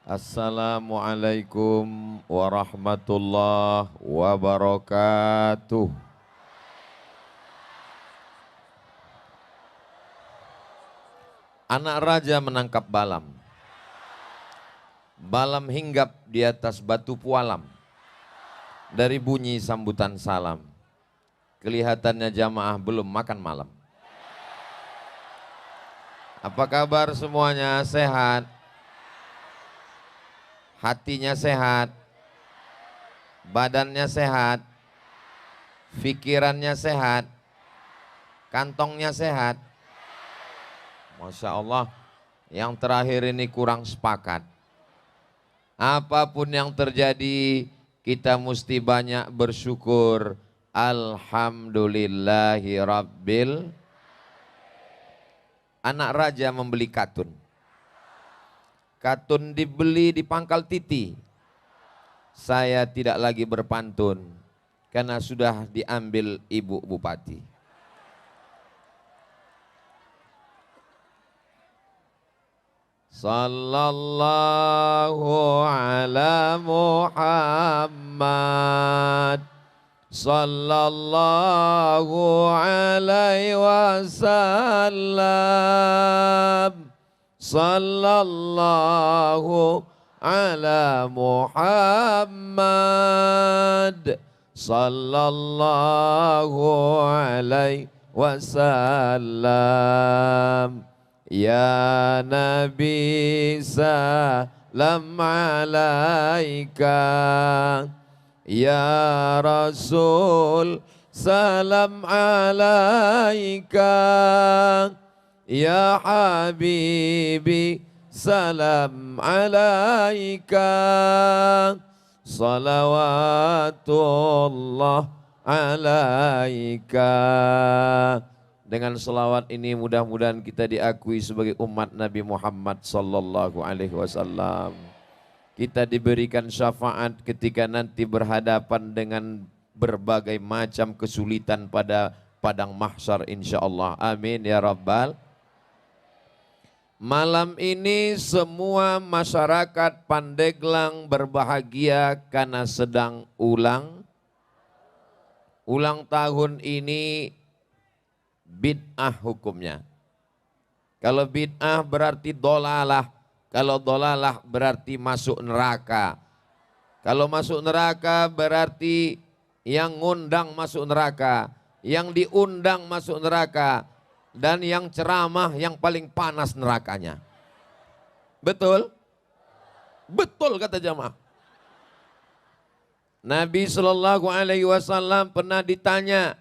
Assalamualaikum warahmatullahi wabarakatuh. Anak raja menangkap balam. Balam hinggap di atas batu pualam. Dari bunyi sambutan salam, kelihatannya jamaah belum makan malam. Apa kabar semuanya? Sehat? Hatinya sehat? Badannya sehat? Pikirannya sehat? Kantongnya sehat? Masya Allah. Yang terakhir ini kurang sepakat. Apapun yang terjadi, kita mesti banyak bersyukur. Alhamdulillahi Rabbil. Anak raja membeli katun. Katun dibeli di pangkal titi. Saya tidak lagi berpantun karena sudah diambil ibu bupati. Sallallahu ala Muhammad, sallallahu alaihi wasallam, sallallahu ala Muhammad, sallallahu alaihi wasallam. Ya Nabi salam alaika, ya Rasul salam alaika, ya Habibi salam alaika, salawatullah alaika. Dengan selawat ini mudah-mudahan kita diakui sebagai umat Nabi Muhammad sallallahu alaihi wasallam. Kita diberikan syafaat ketika nanti berhadapan dengan berbagai macam kesulitan pada padang mahsyar insyaallah. Amin ya rabbal. Malam ini semua masyarakat Pandeglang berbahagia karena sedang ulang tahun ini. Bid'ah hukumnya. Kalau bid'ah berarti dolalah. Kalau dolalah berarti masuk neraka. Kalau masuk neraka berarti yang ngundang masuk neraka. Yang diundang masuk neraka. Dan yang ceramah yang paling panas nerakanya. Betul? Betul kata jamaah. Nabi SAW pernah ditanya,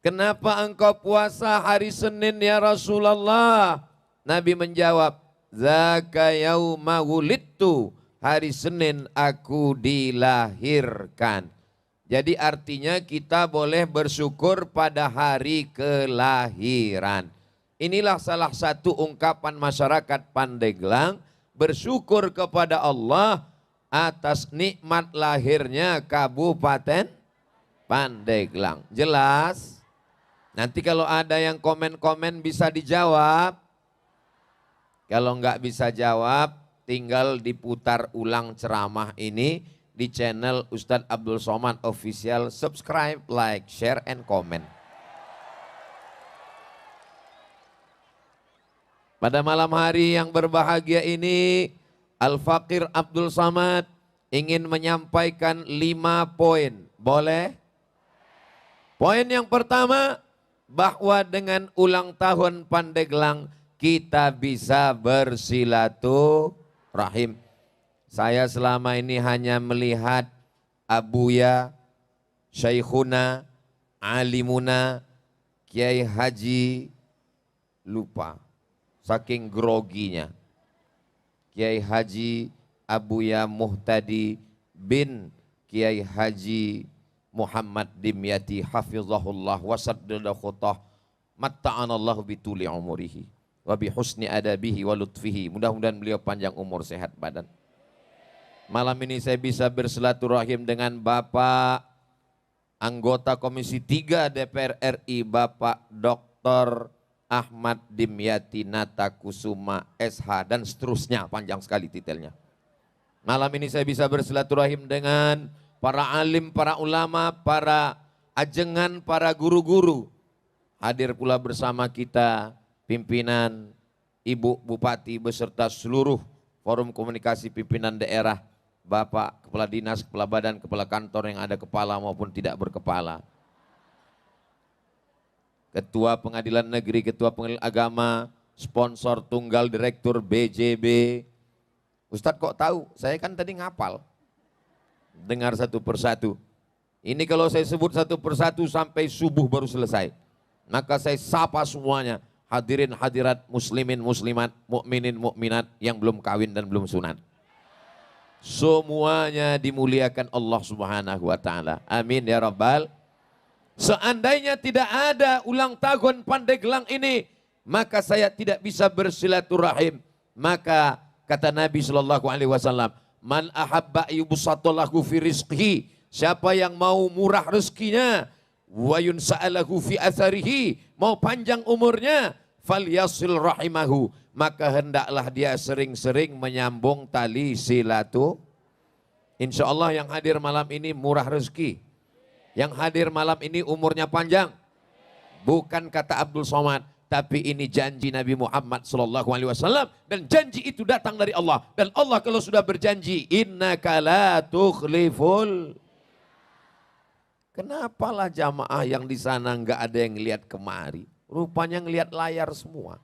kenapa engkau puasa hari Senin ya Rasulullah? Nabi menjawab, zaka yauma wulidtu, hari Senin aku dilahirkan. Jadi artinya kita boleh bersyukur pada hari kelahiran. Inilah salah satu ungkapan masyarakat Pandeglang bersyukur kepada Allah atas nikmat lahirnya Kabupaten Pandeglang. Jelas? Nanti kalau ada yang komen-komen bisa dijawab. Kalau enggak bisa jawab, tinggal diputar ulang ceramah ini di channel Ustadz Abdul Somad Official. Subscribe, like, share, and comment. Pada malam hari yang berbahagia ini, Al-Faqir Abdul Somad ingin menyampaikan 5 poin. Boleh? Poin yang pertama, bahwa dengan ulang tahun Pandeglang kita bisa bersilaturahim. Saya selama ini hanya melihat Abuya, Syekhuna, Alimuna, Kiai Haji, lupa saking groginya. Kiai Haji Abuya Muhtadi bin Kiai Haji Muhammad Dimyati hafizahullah wa saddada khutah matta'anallahu bituli umurihi wa bihusni adabihi wa lutfihi. Mudah-mudahan beliau panjang umur, sehat badan. Malam ini saya bisa bersilaturahim dengan Bapak anggota Komisi 3 DPR RI, Bapak Dr. Ahmad Dimyati Natakusuma SH dan seterusnya, panjang sekali detailnya. Malam ini saya bisa bersilaturahim dengan para alim, para ulama, para ajengan, para guru-guru. Hadir pula bersama kita pimpinan Ibu Bupati beserta seluruh forum komunikasi pimpinan daerah, Bapak Kepala Dinas, Kepala Badan, Kepala Kantor yang ada kepala maupun tidak berkepala. Ketua Pengadilan Negeri, Ketua Pengadilan Agama, sponsor tunggal Direktur BJB. Ustadz kok tahu? Saya kan tadi ngapal. Dengar satu persatu. Ini kalau saya sebut satu persatu sampai subuh baru selesai. Maka saya sapa semuanya. Hadirin hadirat muslimin muslimat, mukminin mukminat yang belum kawin dan belum sunat. Semuanya dimuliakan Allah Subhanahu wa taala. Amin ya rabbal. Seandainya tidak ada ulang tahun Pandeglang ini, maka saya tidak bisa bersilaturahim. Maka kata Nabi sallallahu alaihi wasallam, "Man ahabba yubsatallahu fi rizqihi." Siapa yang mau murah rezekinya, wa yunsa'alahu fi atharihi, mau panjang umurnya, falyasil rahimahu, maka hendaklah dia sering-sering menyambung tali silatu. Insyaallah yang hadir malam ini murah rezeki. Yang hadir malam ini umurnya panjang. Bukan kata Abdul Somad, tapi ini janji Nabi Muhammad SAW, dan janji itu datang dari Allah. Dan Allah kalau sudah berjanji, innaka la tukhliful. Kenapalah jamaah yang di sana enggak ada yang lihat kemari? Rupanya ngelihat layar semua.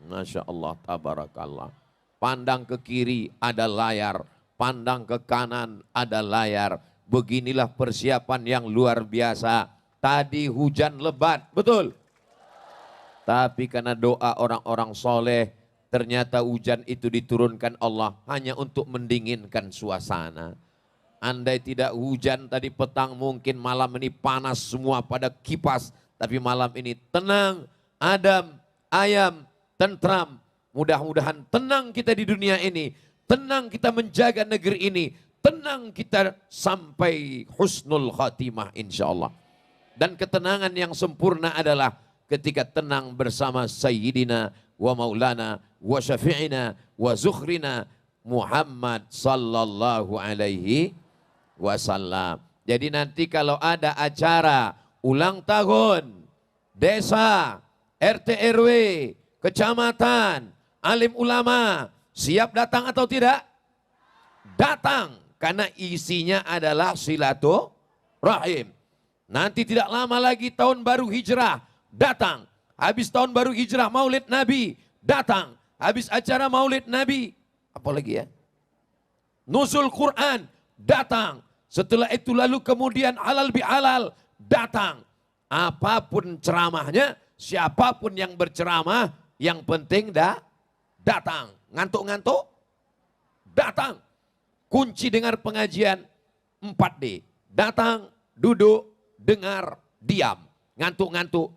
Masya Allah, tabarakallah. Pandang ke kiri ada layar, pandang ke kanan ada layar. Beginilah persiapan yang luar biasa. Tadi hujan lebat, betul? Tapi karena doa orang-orang soleh, ternyata hujan itu diturunkan Allah hanya untuk mendinginkan suasana. Andai tidak hujan tadi petang, mungkin malam ini panas semua pada kipas. Tapi malam ini tenang, adem, ayam, tentram. Mudah-mudahan tenang kita di dunia ini. Tenang kita menjaga negeri ini. Tenang kita sampai husnul khatimah insyaAllah. Dan ketenangan yang sempurna adalah ketika tenang bersama Sayyidina wa Maulana wa Syafi'ina wa Zukhrina Muhammad sallallahu alaihi wasallam. Jadi nanti kalau ada acara ulang tahun desa, RT RW, kecamatan, alim ulama, siap datang atau tidak? Datang. Karena isinya adalah silaturahim. Nanti tidak lama lagi tahun baru hijrah, datang. Habis tahun baru hijrah maulid Nabi, datang. Habis acara maulid Nabi, apalagi ya? Nuzul Quran, datang. Setelah itu lalu kemudian halal bihalal, datang. Apapun ceramahnya, siapapun yang berceramah, yang penting datang. Ngantuk-ngantuk, datang. Kunci dengar pengajian 4D. Datang, duduk, dengar, diam. Ngantuk-ngantuk,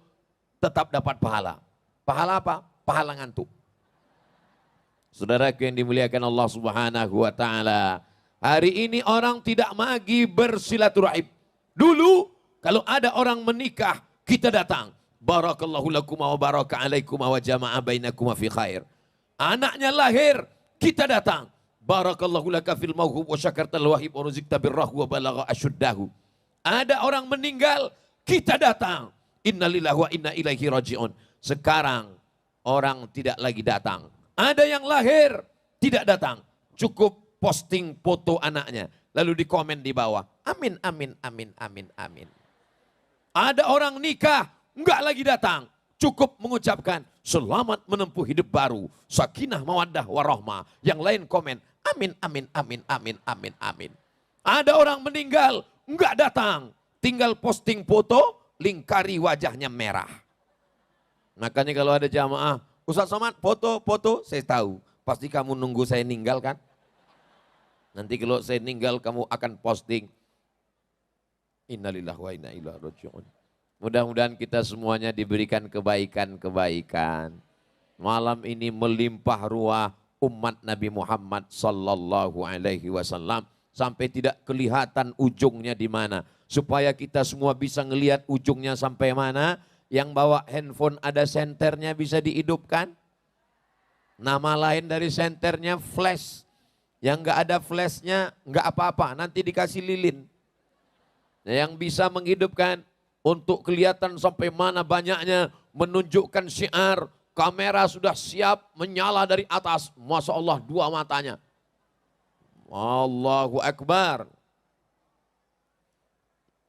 tetap dapat pahala. Pahala apa? Pahala ngantuk. Saudaraku yang dimuliakan Allah Subhanahu wa taala. Hari ini orang tidak lagi bersilaturahim. Dulu kalau ada orang menikah, kita datang. Barakallahu lakum wa baraka alaikum wa jama'a bainakum fi khair. Anaknya lahir, kita datang. Barakallahu laka fil mauhub wa syakartal wahib wa ruzikta birrahu wa balagha asyuddahu. Ada orang meninggal, kita datang. Innalillahi wa inna ilaihi raji'un. Sekarang orang tidak lagi datang. Ada yang lahir, tidak datang. Cukup posting foto anaknya. Lalu dikomen di bawah. Amin, amin, amin, amin, amin. Ada orang nikah, enggak lagi datang. Cukup mengucapkan selamat menempuh hidup baru. Sakinah, mawaddah, warahmah. Yang lain komen. Amin, amin, amin, amin, amin, amin. Ada orang meninggal, enggak datang. Tinggal posting foto, lingkari wajahnya merah. Makanya kalau ada jamaah, Ustaz Somad foto, saya tahu. Pasti kamu nunggu saya ninggal kan? Nanti kalau saya ninggal kamu akan posting. Innalillahi wa inna ilaihi raji'un. Mudah-mudahan kita semuanya diberikan kebaikan-kebaikan. Malam ini melimpah ruah umat Nabi Muhammad sallallahu alaihi wasallam sampai tidak kelihatan ujungnya di mana. Supaya kita semua bisa ngelihat ujungnya sampai mana, Yang bawa handphone ada senternya bisa dihidupkan? Nama lain dari senternya flash. Yang nggak ada flashnya nggak apa-apa, nanti dikasih lilin. Yang bisa menghidupkan untuk kelihatan sampai mana banyaknya, menunjukkan syiar, kamera sudah siap menyala dari atas. Masya Allah, 2 matanya. Allahu Akbar.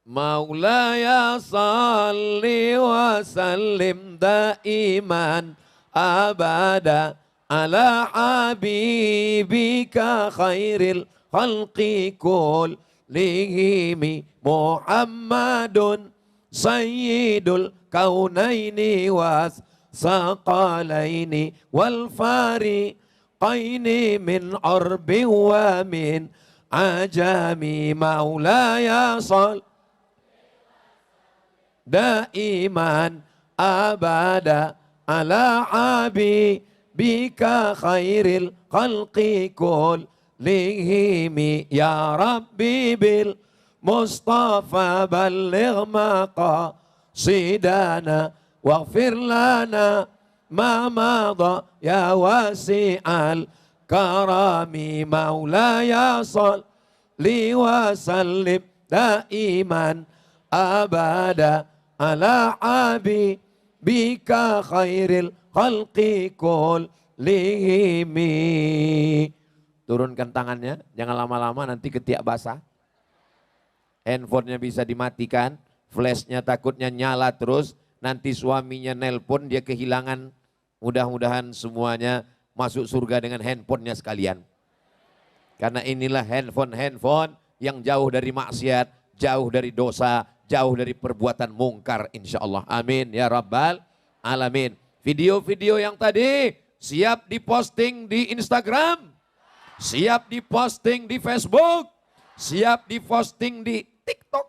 Maulaya salli wa sallim daiman abada ala habibika khairil khalqi kullihim Muhammadun sayyidul kaunaini was saqalaini wal fariqaini min arbi wa min ajami maulaya sal daiman abada ala habibika khairil khalqi kullihim ya rabbi bil Mustafa balligh maqasidana waghfir lana ma madha ya wasi'al karami maulaya salli wa sallim daiman abada ala habibika khairil khalqi kullihim. Turunkan tangannya, jangan lama-lama nanti ketiak basah. Handphonenya bisa dimatikan, flashnya takutnya nyala terus, nanti suaminya nelpon dia kehilangan. Mudah-mudahan semuanya masuk surga dengan handphonenya sekalian. Karena inilah handphone yang jauh dari maksiat, jauh dari dosa, jauh dari perbuatan mungkar insya Allah. Amin ya Rabbal Alamin. Video-video yang tadi siap diposting di Instagram, siap diposting di Facebook, siap diposting di TikTok.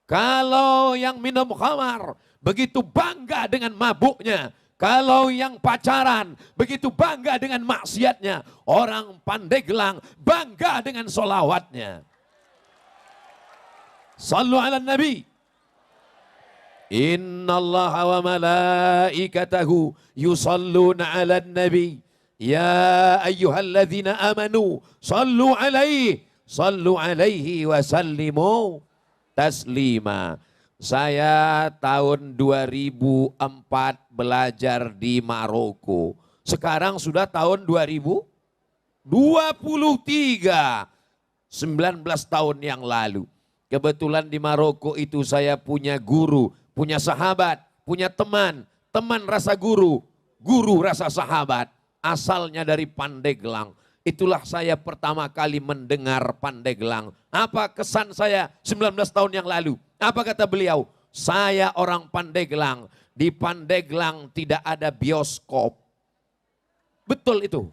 Kalau yang minum khamar begitu bangga dengan mabuknya, kalau yang pacaran begitu bangga dengan maksiatnya, orang Pandeglang bangga dengan solawatnya. Sallu ala nabi. Inna Allah wa malaikatahu yusalluna ala nabi. Ya ayyuhalladzina amanu sallu alaihi wa sallimu taslima. Saya tahun 2004 belajar di Maroko. Sekarang sudah tahun 2023. 19 tahun yang lalu. Kebetulan di Maroko itu saya punya guru, punya sahabat, punya teman. Teman rasa guru, guru rasa sahabat. Asalnya dari Pandeglang. Itulah saya pertama kali mendengar Pandeglang. Apa kesan saya 19 tahun yang lalu? Apa kata beliau? Saya orang Pandeglang. Di Pandeglang tidak ada bioskop. Betul itu.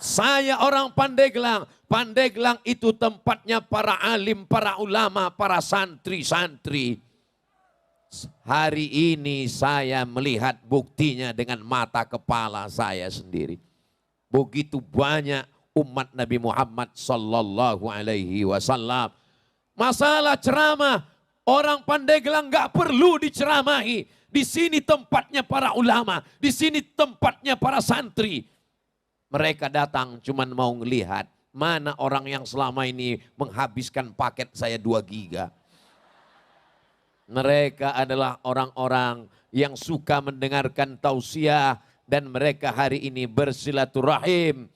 Saya orang Pandeglang. Pandeglang itu tempatnya para alim, para ulama, para santri-santri. Hari ini saya melihat buktinya dengan mata kepala saya sendiri. Begitu banyak umat Nabi Muhammad sallallahu alaihi wasallam. Masalah ceramah, orang Pandeglang nggak perlu diceramahi. Di sini tempatnya para ulama, di sini tempatnya para santri. Mereka datang cuman mau melihat mana orang yang selama ini menghabiskan paket saya 2 giga. Mereka adalah orang-orang yang suka mendengarkan tausiah. Dan mereka hari ini bersilaturahim.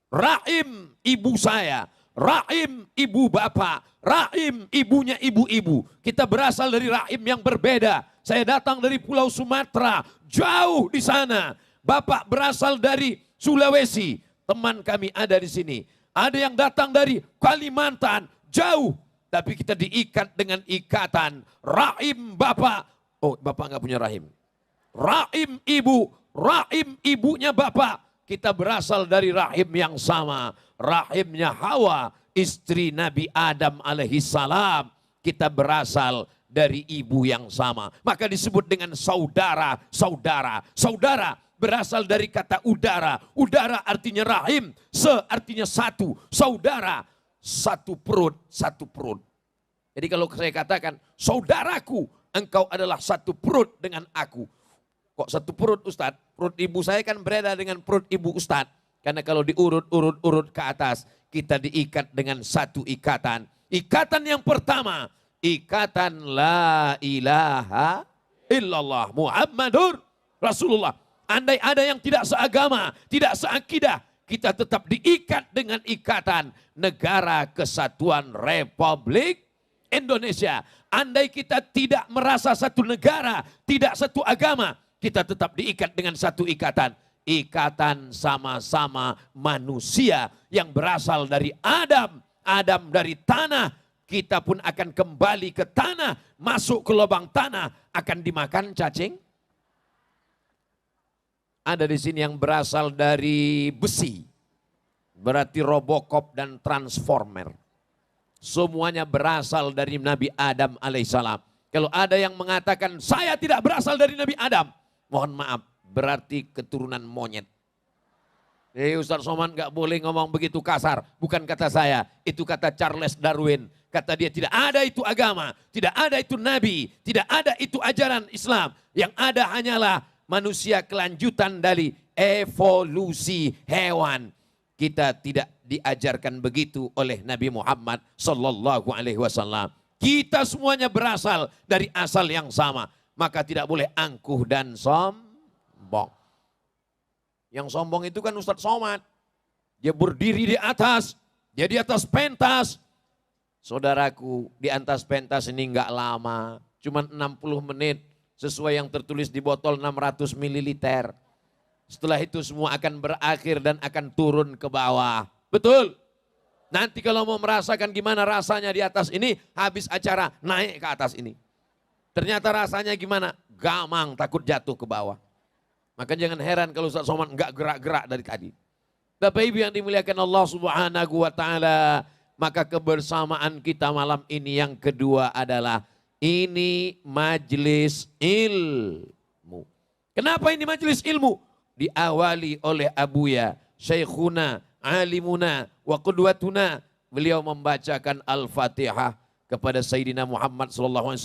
Rahim ibu saya, rahim ibu bapak, rahim ibunya ibu-ibu. Kita berasal dari rahim yang berbeda. Saya datang dari Pulau Sumatera, jauh di sana. Bapak berasal dari Sulawesi, teman kami ada di sini. Ada yang datang dari Kalimantan, jauh. Tapi kita diikat dengan ikatan rahim bapak. Oh, bapak nggak punya rahim. Rahim ibu. Rahim ibunya bapak, kita berasal dari rahim yang sama. Rahimnya Hawa, istri Nabi Adam alaihissalam. Kita berasal dari ibu yang sama. Maka disebut dengan saudara-saudara. Saudara berasal dari kata udara. Udara artinya rahim, artinya satu. Saudara, satu perut, satu perut. Jadi kalau saya katakan, saudaraku, engkau adalah satu perut dengan aku. Kok satu perut Ustadz? Perut ibu saya kan berbeda dengan perut ibu Ustadz. Karena kalau diurut ke atas, kita diikat dengan satu ikatan. Ikatan yang pertama, ikatan la ilaha illallah Muhammadur Rasulullah. Andai ada yang tidak seagama, tidak seakidah, kita tetap diikat dengan ikatan Negara Kesatuan Republik Indonesia. Andai kita tidak merasa satu negara, tidak satu agama, kita tetap diikat dengan satu ikatan. Ikatan sama-sama manusia yang berasal dari Adam. Adam dari tanah. Kita pun akan kembali ke tanah. Masuk ke lubang tanah. Akan dimakan cacing. Ada di sini yang berasal dari besi. Berarti Robocop dan Transformer. Semuanya berasal dari Nabi Adam alaihissalam. Kalau ada yang mengatakan saya tidak berasal dari Nabi Adam, mohon maaf, berarti keturunan monyet. Ustaz Somad gak boleh ngomong begitu kasar. Bukan kata saya, itu kata Charles Darwin. Kata dia tidak ada itu agama, tidak ada itu nabi, tidak ada itu ajaran Islam. Yang ada hanyalah manusia kelanjutan dari evolusi hewan. Kita tidak diajarkan begitu oleh Nabi Muhammad sallallahu alaihi wasallam. Kita semuanya berasal dari asal yang sama. Maka tidak boleh angkuh dan sombong. Yang sombong itu kan Ustadz Somad. Dia berdiri di atas. Dia di atas pentas. Saudaraku, di atas pentas ini enggak lama. Cuma 60 menit. Sesuai yang tertulis di botol 600 ml. Setelah itu semua akan berakhir dan akan turun ke bawah. Betul? Nanti kalau mau merasakan gimana rasanya di atas ini, habis acara naik ke atas ini. Ternyata rasanya gimana? Gamang, takut jatuh ke bawah. Maka jangan heran kalau Ustaz Somad enggak gerak-gerak dari tadi. Bapak Ibu yang dimuliakan Allah Subhanahu wa taala, maka kebersamaan kita malam ini yang kedua adalah ini majelis ilmu. Kenapa ini majelis ilmu? Diawali oleh Abuya, Syekhuna, Alimuna, wa Qudwatuna. Beliau membacakan Al-Fatihah kepada Sayyidina Muhammad SAW,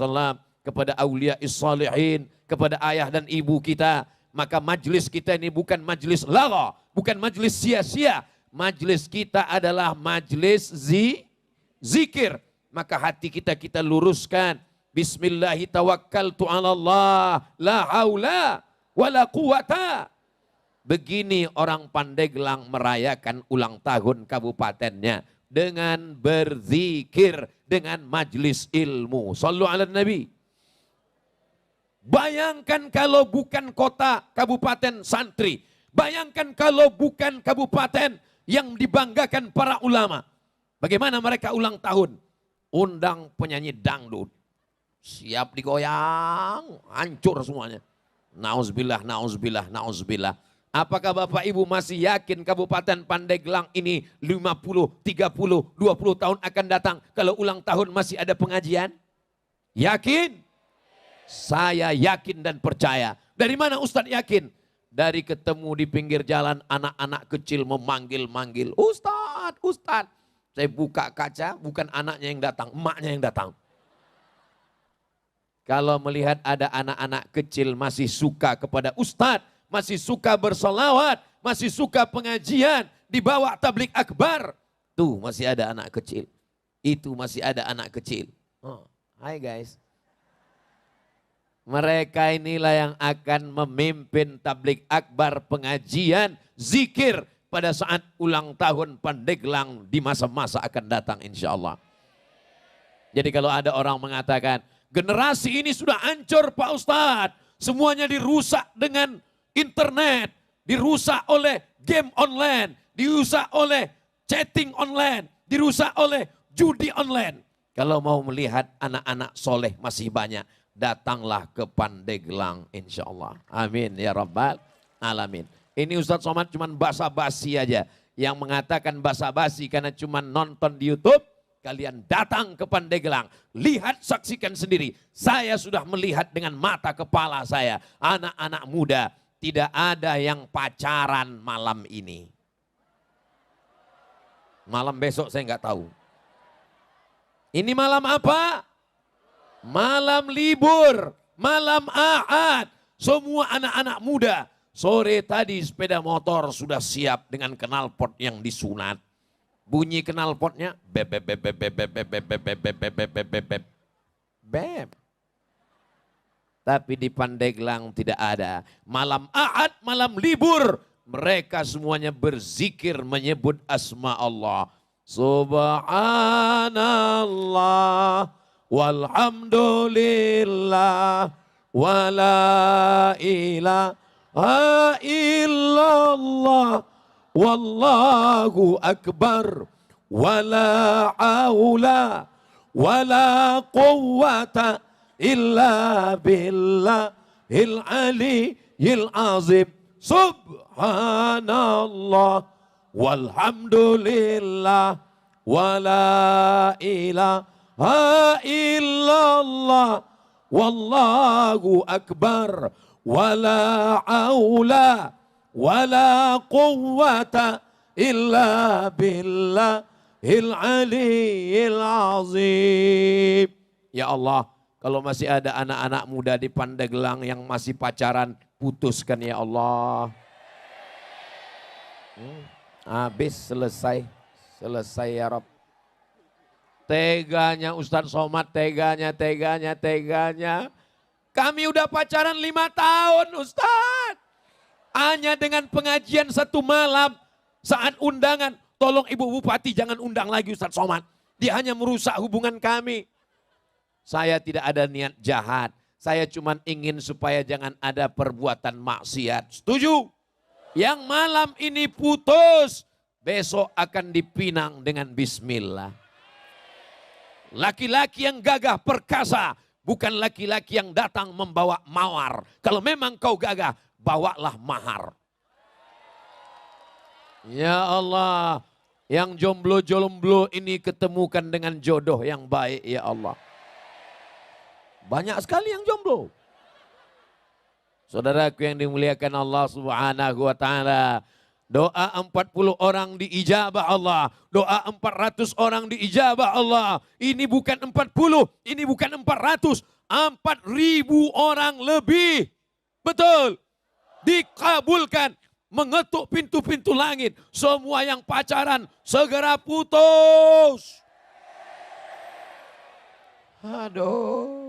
kepada awliya is-salihin, kepada ayah dan ibu kita. Maka majlis kita ini bukan majlis lagha, bukan majlis sia-sia. Majlis kita adalah majlis zikir. Maka hati kita luruskan. Bismillahi tawakkaltu ala Allah, la haula wala quwata. Begini orang Pandeglang merayakan ulang tahun kabupatennya. Dengan berzikir, dengan majlis ilmu. Sallu ala Nabi. Bayangkan kalau bukan kota kabupaten santri. Bayangkan kalau bukan kabupaten yang dibanggakan para ulama. Bagaimana mereka ulang tahun? Undang penyanyi dangdut. Siap digoyang, hancur semuanya. Nauzubillah, nauzubillah, nauzubillah. Apakah Bapak Ibu masih yakin Kabupaten Pandeglang ini 50, 30, 20 tahun akan datang kalau ulang tahun masih ada pengajian? Yakin? Saya yakin dan percaya. Dari mana Ustadz yakin? Dari ketemu di pinggir jalan anak-anak kecil memanggil-manggil. Ustadz, Ustadz. Saya buka kaca, bukan anaknya yang datang, emaknya yang datang. Kalau melihat ada anak-anak kecil masih suka kepada Ustadz, masih suka bersolawat, masih suka pengajian, dibawa tablik akbar. Tuh masih ada anak kecil. Itu masih ada anak kecil. Oh, hai guys. Mereka inilah yang akan memimpin tablik akbar, pengajian, zikir pada saat ulang tahun Pandeglang di masa-masa akan datang insya Allah. Jadi kalau ada orang mengatakan, generasi ini sudah hancur Pak Ustadz. Semuanya dirusak dengan internet, dirusak oleh game online, dirusak oleh chatting online, dirusak oleh judi online. Kalau mau melihat anak-anak soleh masih banyak, datanglah ke Pandeglang insya Allah. Amin ya Rabbal Alamin. Ini Ustadz Somad cuma basa-basi aja. Yang mengatakan basa-basi karena cuma nonton di YouTube, kalian datang ke Pandeglang. Lihat, saksikan sendiri. Saya sudah melihat dengan mata kepala saya. Anak-anak muda. Tidak ada yang pacaran malam ini. Malam besok saya nggak tahu. Ini malam apa? Malam libur, malam Ahad. Semua anak-anak muda sore tadi sepeda motor sudah siap dengan knalpot yang disunat. Bunyi knalpotnya beb beb beb beb beb beb beb beb beb beb beb beb beb beb beb. Beb. Tapi di Pandeglang tidak ada. Malam Ahad, malam libur. Mereka semuanya berzikir menyebut asma Allah. Subhanallah walhamdulillah wala ilaha illallah wallahu akbar wala haula wala quwwata illa billahil aliyyil azim. Subhanallah walhamdulillah wala ilaha illallah wallahu akbar wala haula wala quwwata illa billahil aliyyil azim. Ya Allah, kalau masih ada anak-anak muda di Pandeglang yang masih pacaran, putuskan ya Allah. Habis, selesai ya Rob. Teganya Ustadz Somad, teganya. Kami udah pacaran 5 tahun Ustadz. Hanya dengan pengajian 1 malam saat undangan. Tolong Ibu Bupati jangan undang lagi Ustadz Somad. Dia hanya merusak hubungan kami. Saya tidak ada niat jahat. Saya cuma ingin supaya jangan ada perbuatan maksiat. Setuju? Yang malam ini putus, besok akan dipinang dengan bismillah. Laki-laki yang gagah perkasa, bukan laki-laki yang datang membawa mawar. Kalau memang kau gagah, bawalah mahar. Ya Allah, yang jomblo-jomblo ini ketemukan dengan jodoh yang baik ya Allah. Banyak sekali yang jomblo. Saudaraku yang dimuliakan Allah Subhanahu wa taala, doa 40 orang diijabah Allah, doa 400 orang diijabah Allah. Ini bukan 40, ini bukan 400, 4.000 orang lebih. Betul. Dikabulkan, mengetuk pintu-pintu langit. Semua yang pacaran segera putus. Aduh.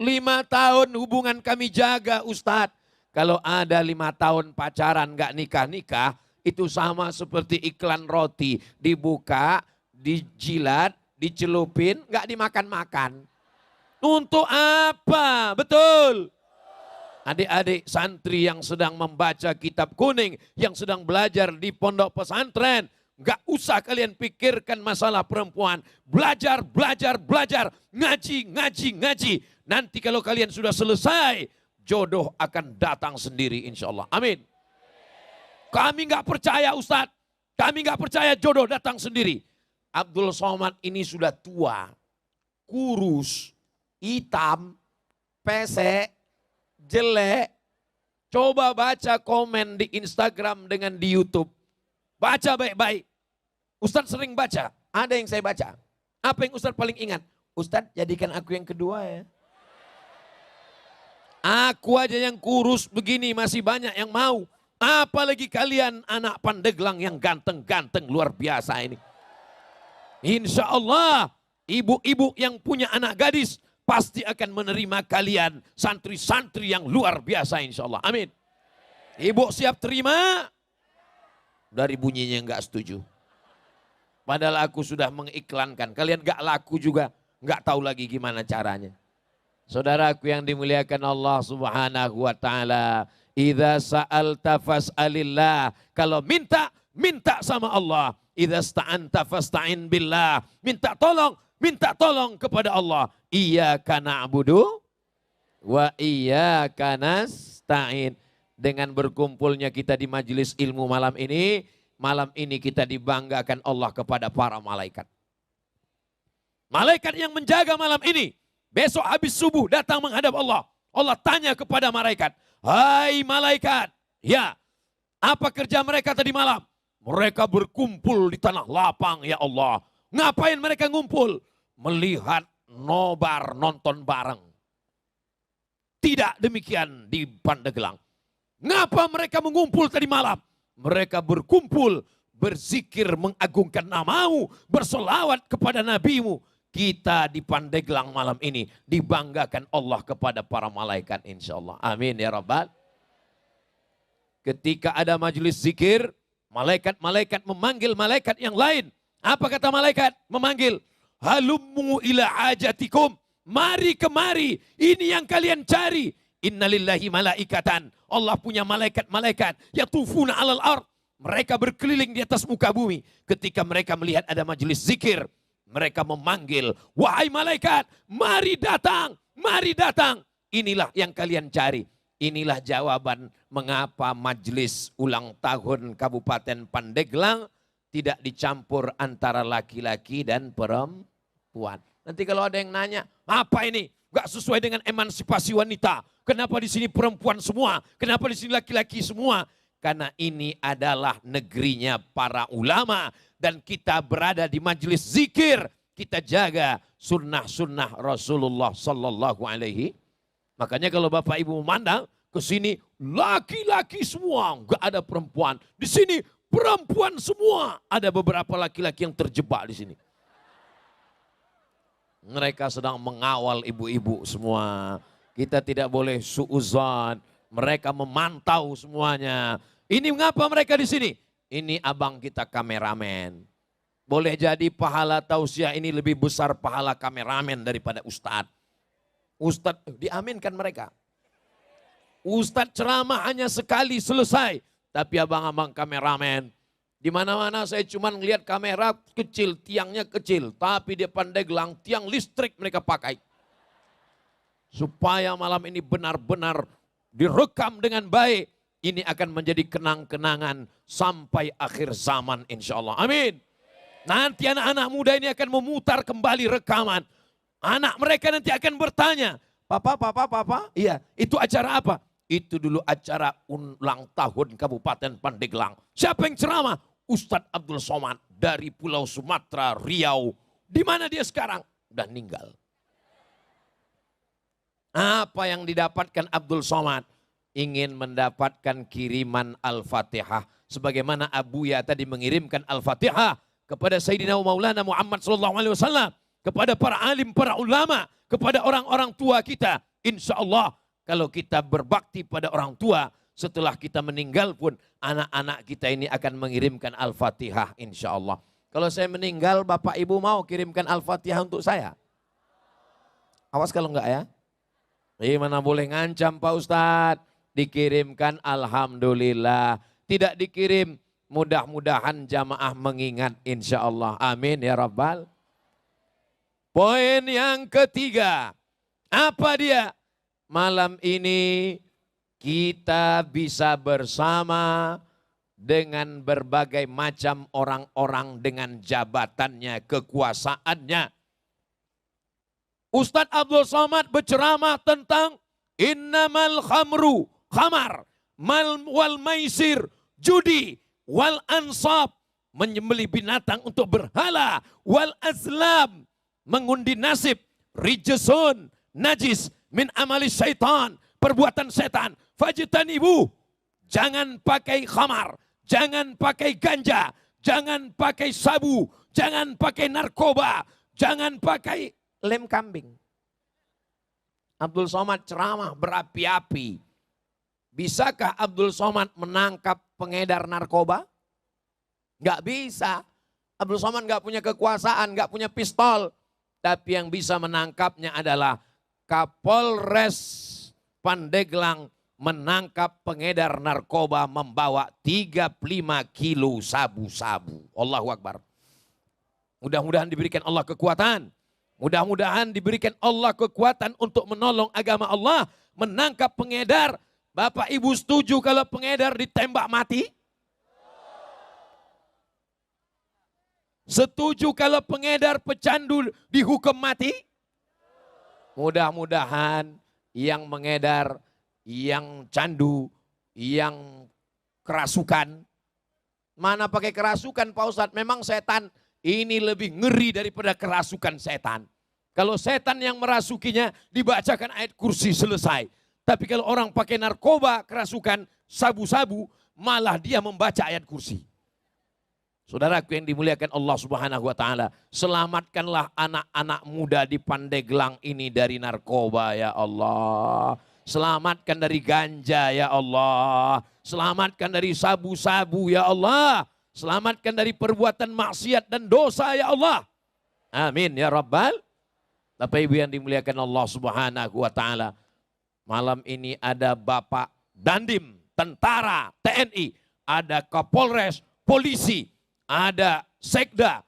5 tahun hubungan kami jaga Ustadz. Kalau ada 5 tahun pacaran gak nikah-nikah, itu sama seperti iklan roti. Dibuka, dijilat, dicelupin, gak dimakan-makan. Untuk apa? Betul. Adik-adik santri yang sedang membaca kitab kuning, yang sedang belajar di pondok pesantren, gak usah kalian pikirkan masalah perempuan. Belajar, ngaji. Nanti kalau kalian sudah selesai, jodoh akan datang sendiri insya Allah. Amin. Kami gak percaya Ustadz. Kami gak percaya jodoh datang sendiri. Abdul Somad ini sudah tua, kurus, hitam, pesek, jelek. Coba baca komen di Instagram dengan di YouTube. Baca baik-baik. Ustadz sering baca. Ada yang saya baca. Apa yang Ustadz paling ingat? Ustadz jadikan aku yang kedua ya. Aku aja yang kurus begini masih banyak yang mau. Apalagi kalian anak Pandeglang yang ganteng-ganteng luar biasa ini. Insya Allah ibu-ibu yang punya anak gadis pasti akan menerima kalian santri-santri yang luar biasa insya Allah. Amin. Ibu siap terima? Dari bunyinya enggak setuju. Padahal aku sudah mengiklankan. Kalian enggak laku juga. Enggak tahu lagi gimana caranya. Saudaraku yang dimuliakan Allah Subhanahu wa taala, idza sa'alta fas'alillah. Kalau minta sama Allah. Idza sta'anta fasta'in billah. Minta tolong kepada Allah. Iyyaka na'budu wa iyyaka nasta'in. Dengan berkumpulnya kita di majelis ilmu malam ini kita dibanggakan Allah kepada para malaikat. Malaikat yang menjaga malam ini. Besok habis subuh datang menghadap Allah. Allah tanya kepada malaikat. Hai malaikat. Ya. Apa kerja mereka tadi malam? Mereka berkumpul di tanah lapang ya Allah. Ngapain mereka ngumpul? melihat nobar nonton bareng. Tidak demikian di Pandeglang. Ngapa mereka mengumpul tadi malam? Mereka berkumpul, berzikir, mengagungkan namamu, bersolawat kepada nabimu. Kita di Pandeglang malam ini dibanggakan Allah kepada para malaikat insya Allah. Amin ya Rabbal. Ketika ada majelis zikir, malaikat-malaikat memanggil malaikat yang lain. Apa kata malaikat? Memanggil. Halummu ila hajatikum. Mari kemari. Ini yang kalian cari. Innalillahi malaikatan. Allah punya malaikat-malaikat. Yatufuna alal ard. Mereka berkeliling di atas muka bumi. Ketika mereka melihat ada majelis zikir, mereka memanggil, wahai malaikat, mari datang, mari datang. Inilah yang kalian cari. Inilah jawaban mengapa majelis ulang tahun Kabupaten Pandeglang tidak dicampur antara laki-laki dan perempuan. Nanti kalau ada yang nanya, apa ini? Gak sesuai dengan emansipasi wanita. Kenapa di sini perempuan semua? Kenapa di sini laki-laki semua? Karena ini adalah negerinya para ulama. Dan kita berada di majelis zikir. Kita jaga sunnah-sunnah Rasulullah Sallallahu Alaihi. Makanya kalau Bapak Ibu memandang ke sini laki-laki semua. Gak ada perempuan. Di sini perempuan semua. Ada beberapa laki-laki yang terjebak di sini. Mereka sedang mengawal ibu-ibu semua. Kita tidak boleh suuzon. Mereka memantau semuanya. Ini mengapa mereka di sini? Ini abang kita kameramen. Boleh jadi pahala tausiah ini lebih besar pahala kameramen daripada ustadz. Ustadz diaminkan mereka. Ustadz ceramah hanya sekali selesai. Tapi abang-abang kameramen. Di mana-mana saya cuma ngelihat kamera kecil, tiangnya kecil. Tapi di Pandeglang tiang listrik mereka pakai. Supaya malam ini benar-benar direkam dengan baik. Ini akan menjadi kenang-kenangan sampai akhir zaman insya Allah. Amin. Nanti anak-anak muda ini akan memutar kembali rekaman. Anak mereka nanti akan bertanya, Papa. Iya, itu acara apa? Itu dulu acara ulang tahun Kabupaten Pandeglang. Siapa yang ceramah? Ustadz Abdul Somad dari Pulau Sumatera, Riau. Di mana dia sekarang? Udah meninggal. Apa yang didapatkan Abdul Somad? Ingin mendapatkan kiriman Al-Fatihah. Sebagaimana Abuya tadi mengirimkan Al-Fatihah kepada Sayyidina Maulana Muhammad SAW. Kepada para alim, para ulama. Kepada orang-orang tua kita. Insya Allah kalau kita berbakti pada orang tua. Setelah kita meninggal pun anak-anak kita ini akan mengirimkan Al-Fatihah insya Allah. Kalau saya meninggal Bapak Ibu mau kirimkan Al-Fatihah untuk saya? Awas kalau enggak ya. Mana boleh ngancam Pak Ustadz. Dikirimkan alhamdulillah. Tidak dikirim mudah-mudahan jamaah mengingat insya Allah. Amin ya Rabbal. Poin yang ketiga. Apa dia? Malam ini kita bisa bersama dengan berbagai macam orang-orang dengan jabatannya, kekuasaannya. Ustadz Abdul Somad berceramah tentang innamal khamru, khamar, wal maisir, judi, wal ansab, menyembelih binatang untuk berhala, wal azlam, mengundi nasib, rijesun, najis, min amali syaitan, perbuatan setan, fajtanibu, jangan pakai khamar, jangan pakai ganja, jangan pakai sabu, jangan pakai narkoba, jangan pakai lem kambing. Abdul Somad ceramah berapi-api. Bisakah Abdul Somad menangkap pengedar narkoba? Enggak bisa. Abdul Somad enggak punya kekuasaan, enggak punya pistol. Tapi yang bisa menangkapnya adalah Kapolres Pandeglang menangkap pengedar narkoba membawa 35 kilo sabu-sabu. Allahu Akbar. Mudah-mudahan diberikan Allah kekuatan. Mudah-mudahan diberikan Allah kekuatan untuk menolong agama Allah. Menangkap pengedar. Bapak Ibu setuju kalau pengedar ditembak mati? Setuju kalau pengedar pecandu dihukum mati? Mudah-mudahan yang mengedar, yang candu, yang kerasukan. Mana pakai kerasukan Pak Ustadz? Memang setan Ini lebih ngeri daripada kerasukan setan. Kalau setan yang merasukinya dibacakan ayat kursi selesai. Tapi kalau orang pakai narkoba, kerasukan, sabu-sabu, malah dia membaca ayat kursi. Saudaraku yang dimuliakan Allah Subhanahu wa taala, selamatkanlah anak-anak muda di Pandeglang ini dari narkoba ya Allah. Selamatkan dari ganja ya Allah. Selamatkan dari sabu-sabu ya Allah. Selamatkan dari perbuatan maksiat dan dosa ya Allah. Amin ya Rabbal. Bapak Ibu yang dimuliakan Allah Subhanahu wa taala. Malam ini ada Bapak Dandim, tentara, TNI, ada Kapolres, polisi, ada Sekda,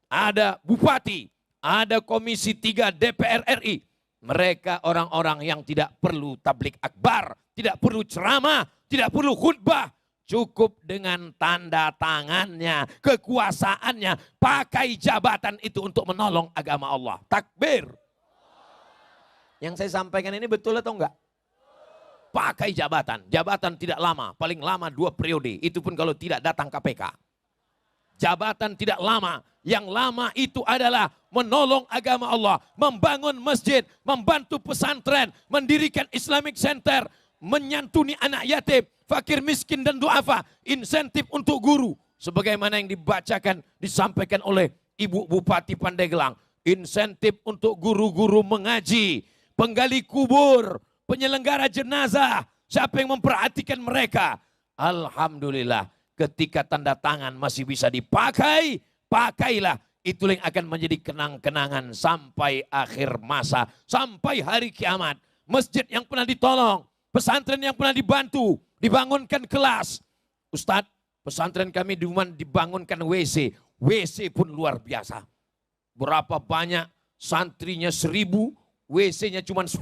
ada Bupati, ada Komisi 3 DPR RI. Mereka orang-orang yang tidak perlu tablik akbar, tidak perlu ceramah, tidak perlu khutbah. Cukup dengan tanda tangannya, kekuasaannya, pakai jabatan itu untuk menolong agama Allah. Takbir. Yang saya sampaikan ini betul atau enggak? Pakai jabatan. Jabatan tidak lama, paling lama 2 periode. Itu pun kalau tidak datang KPK. Jabatan tidak lama. Yang lama itu adalah menolong agama Allah. Membangun masjid, membantu pesantren, mendirikan Islamic Center, menyantuni anak yatim, fakir miskin dan duafa, insentif untuk guru. Sebagaimana yang dibacakan, disampaikan oleh Ibu Bupati Pandeglang. Insentif untuk guru-guru mengaji, penggali kubur, penyelenggara jenazah, siapa yang memperhatikan mereka. Alhamdulillah, ketika tanda tangan masih bisa dipakai, pakailah. Itulah yang akan menjadi kenang-kenangan sampai akhir masa, sampai hari kiamat. Masjid yang pernah ditolong, pesantren yang pernah dibantu, dibangunkan kelas. Ustadz, pesantren kami dibangunkan WC. WC pun luar biasa. Berapa banyak santrinya 1000, WC-nya cuma 10.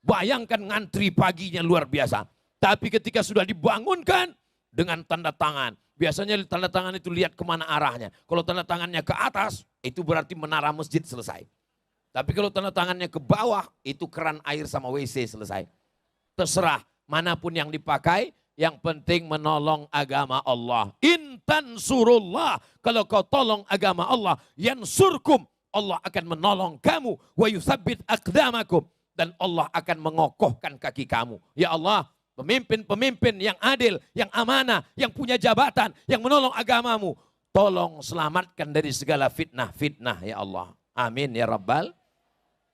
Bayangkan ngantri paginya luar biasa. Tapi ketika sudah dibangunkan dengan tanda tangan. Biasanya tanda tangan itu lihat kemana arahnya. Kalau tanda tangannya ke atas, itu berarti menara masjid selesai. Tapi kalau tanda tangannya ke bawah, itu keran air sama WC selesai. Terserah manapun yang dipakai, yang penting menolong agama Allah. Intan surullah, kalau kau tolong agama Allah, yansurkum, Allah akan menolong kamu. Wa yuthabbit aqdamakum, dan Allah akan mengokohkan kaki kamu. Ya Allah, pemimpin-pemimpin yang adil, yang amanah, yang punya jabatan, yang menolong agamamu, tolong selamatkan dari segala fitnah-fitnah ya Allah. Amin ya Rabbal.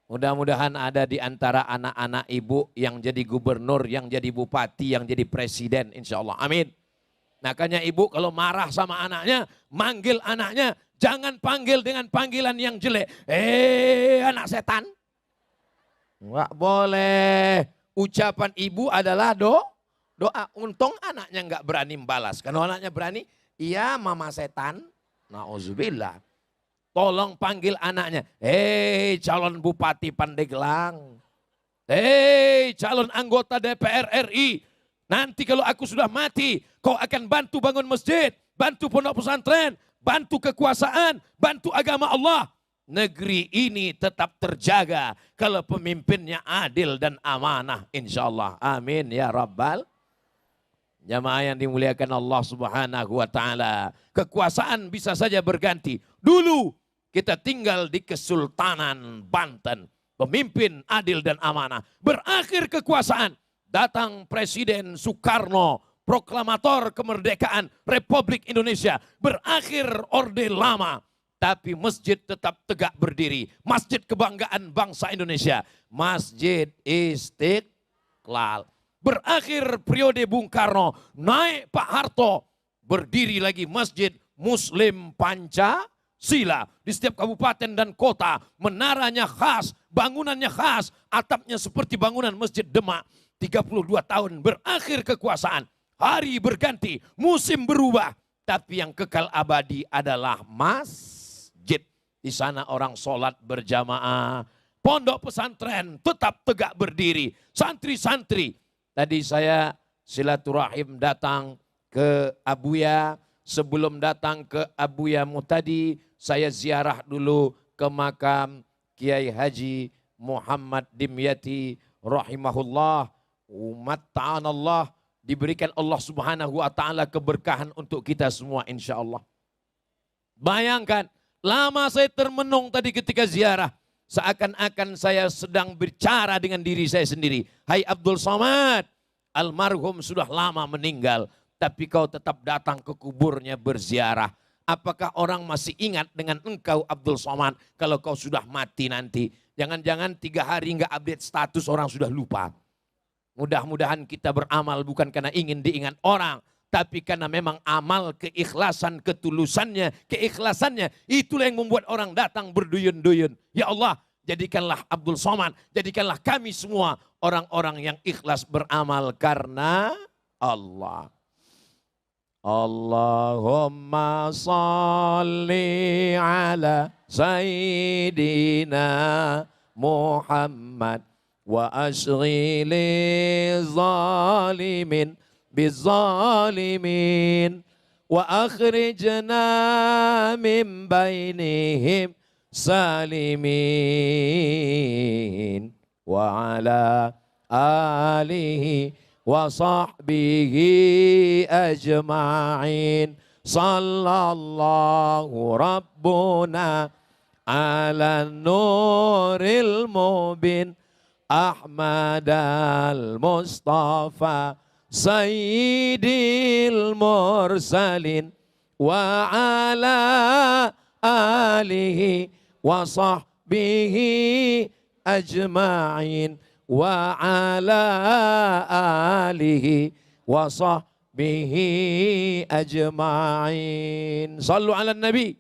Mudah-mudahan ada di antara anak-anak ibu yang jadi gubernur, yang jadi bupati, yang jadi presiden insya Allah. Amin. Makanya ibu kalau marah sama anaknya, manggil anaknya, jangan panggil dengan panggilan yang jelek. Anak setan. Enggak boleh. Ucapan ibu adalah doa. Untung anaknya enggak berani membalas. Kalau anaknya berani, iya mama setan. Nauzubillah. Tolong panggil anaknya. Hei calon bupati Pandeglang. Hei calon anggota DPR RI. Nanti kalau aku sudah mati, kau akan bantu bangun masjid, bantu pondok pesantren, bantu kekuasaan, bantu agama Allah. Negeri ini tetap terjaga kalau pemimpinnya adil dan amanah insya Allah. Amin ya Rabbal. Jamaah yang dimuliakan Allah Subhanahu wa taala. Kekuasaan bisa saja berganti. Dulu kita tinggal di Kesultanan Banten. Pemimpin adil dan amanah. Berakhir kekuasaan. Datang Presiden Soekarno. Proklamator kemerdekaan Republik Indonesia. Berakhir Orde Lama. Tapi masjid tetap tegak berdiri. Masjid kebanggaan bangsa Indonesia. Masjid Istiqlal. Berakhir periode Bung Karno. Naik Pak Harto. Berdiri lagi Masjid Muslim Pancasila. Di setiap kabupaten dan kota, menaranya khas, bangunannya khas, atapnya seperti bangunan Masjid Demak. 32 tahun berakhir kekuasaan, hari berganti, musim berubah, tapi yang kekal abadi adalah masjid. Di sana orang sholat berjamaah, pondok pesantren tetap tegak berdiri, santri-santri. Tadi saya silaturahim datang ke Abuya. Sebelum datang ke Abuya Muhtadi, saya ziarah dulu ke makam Kiai Haji Muhammad Dimyati rahimahullah. Umat ta'anallah, diberikan Allah Subhanahu wa ta'ala keberkahan untuk kita semua insya Allah. Bayangkan, lama saya termenung tadi ketika ziarah. Seakan-akan saya sedang bicara dengan diri saya sendiri. Hai Abdul Somad, almarhum sudah lama meninggal, tapi kau tetap datang ke kuburnya berziarah. Apakah orang masih ingat dengan engkau Abdul Somad kalau kau sudah mati nanti? Jangan-jangan 3 hari nggak update status, orang sudah lupa. Mudah-mudahan kita beramal bukan karena ingin diingat orang, tapi karena memang amal, keikhlasan, ketulusannya, keikhlasannya, itulah yang membuat orang datang berduyun-duyun. Ya Allah, jadikanlah Abdul Somad, jadikanlah kami semua orang-orang yang ikhlas beramal karena Allah. Allahumma salli ala Sayyidina Muhammad wa ashghili zalimin bizalimin wa akhrijna min bainihim salimin wa ala alihi wa sahbihi ajma'in. Sallallahu rabbuna ala nuril mubin Ahmad al-Mustafa Sayyidil Mursalin wa ala alihi wa sahbihi ajma'in wa ala alihi wa sahbihi ajma'in. Sallu ala Nabi.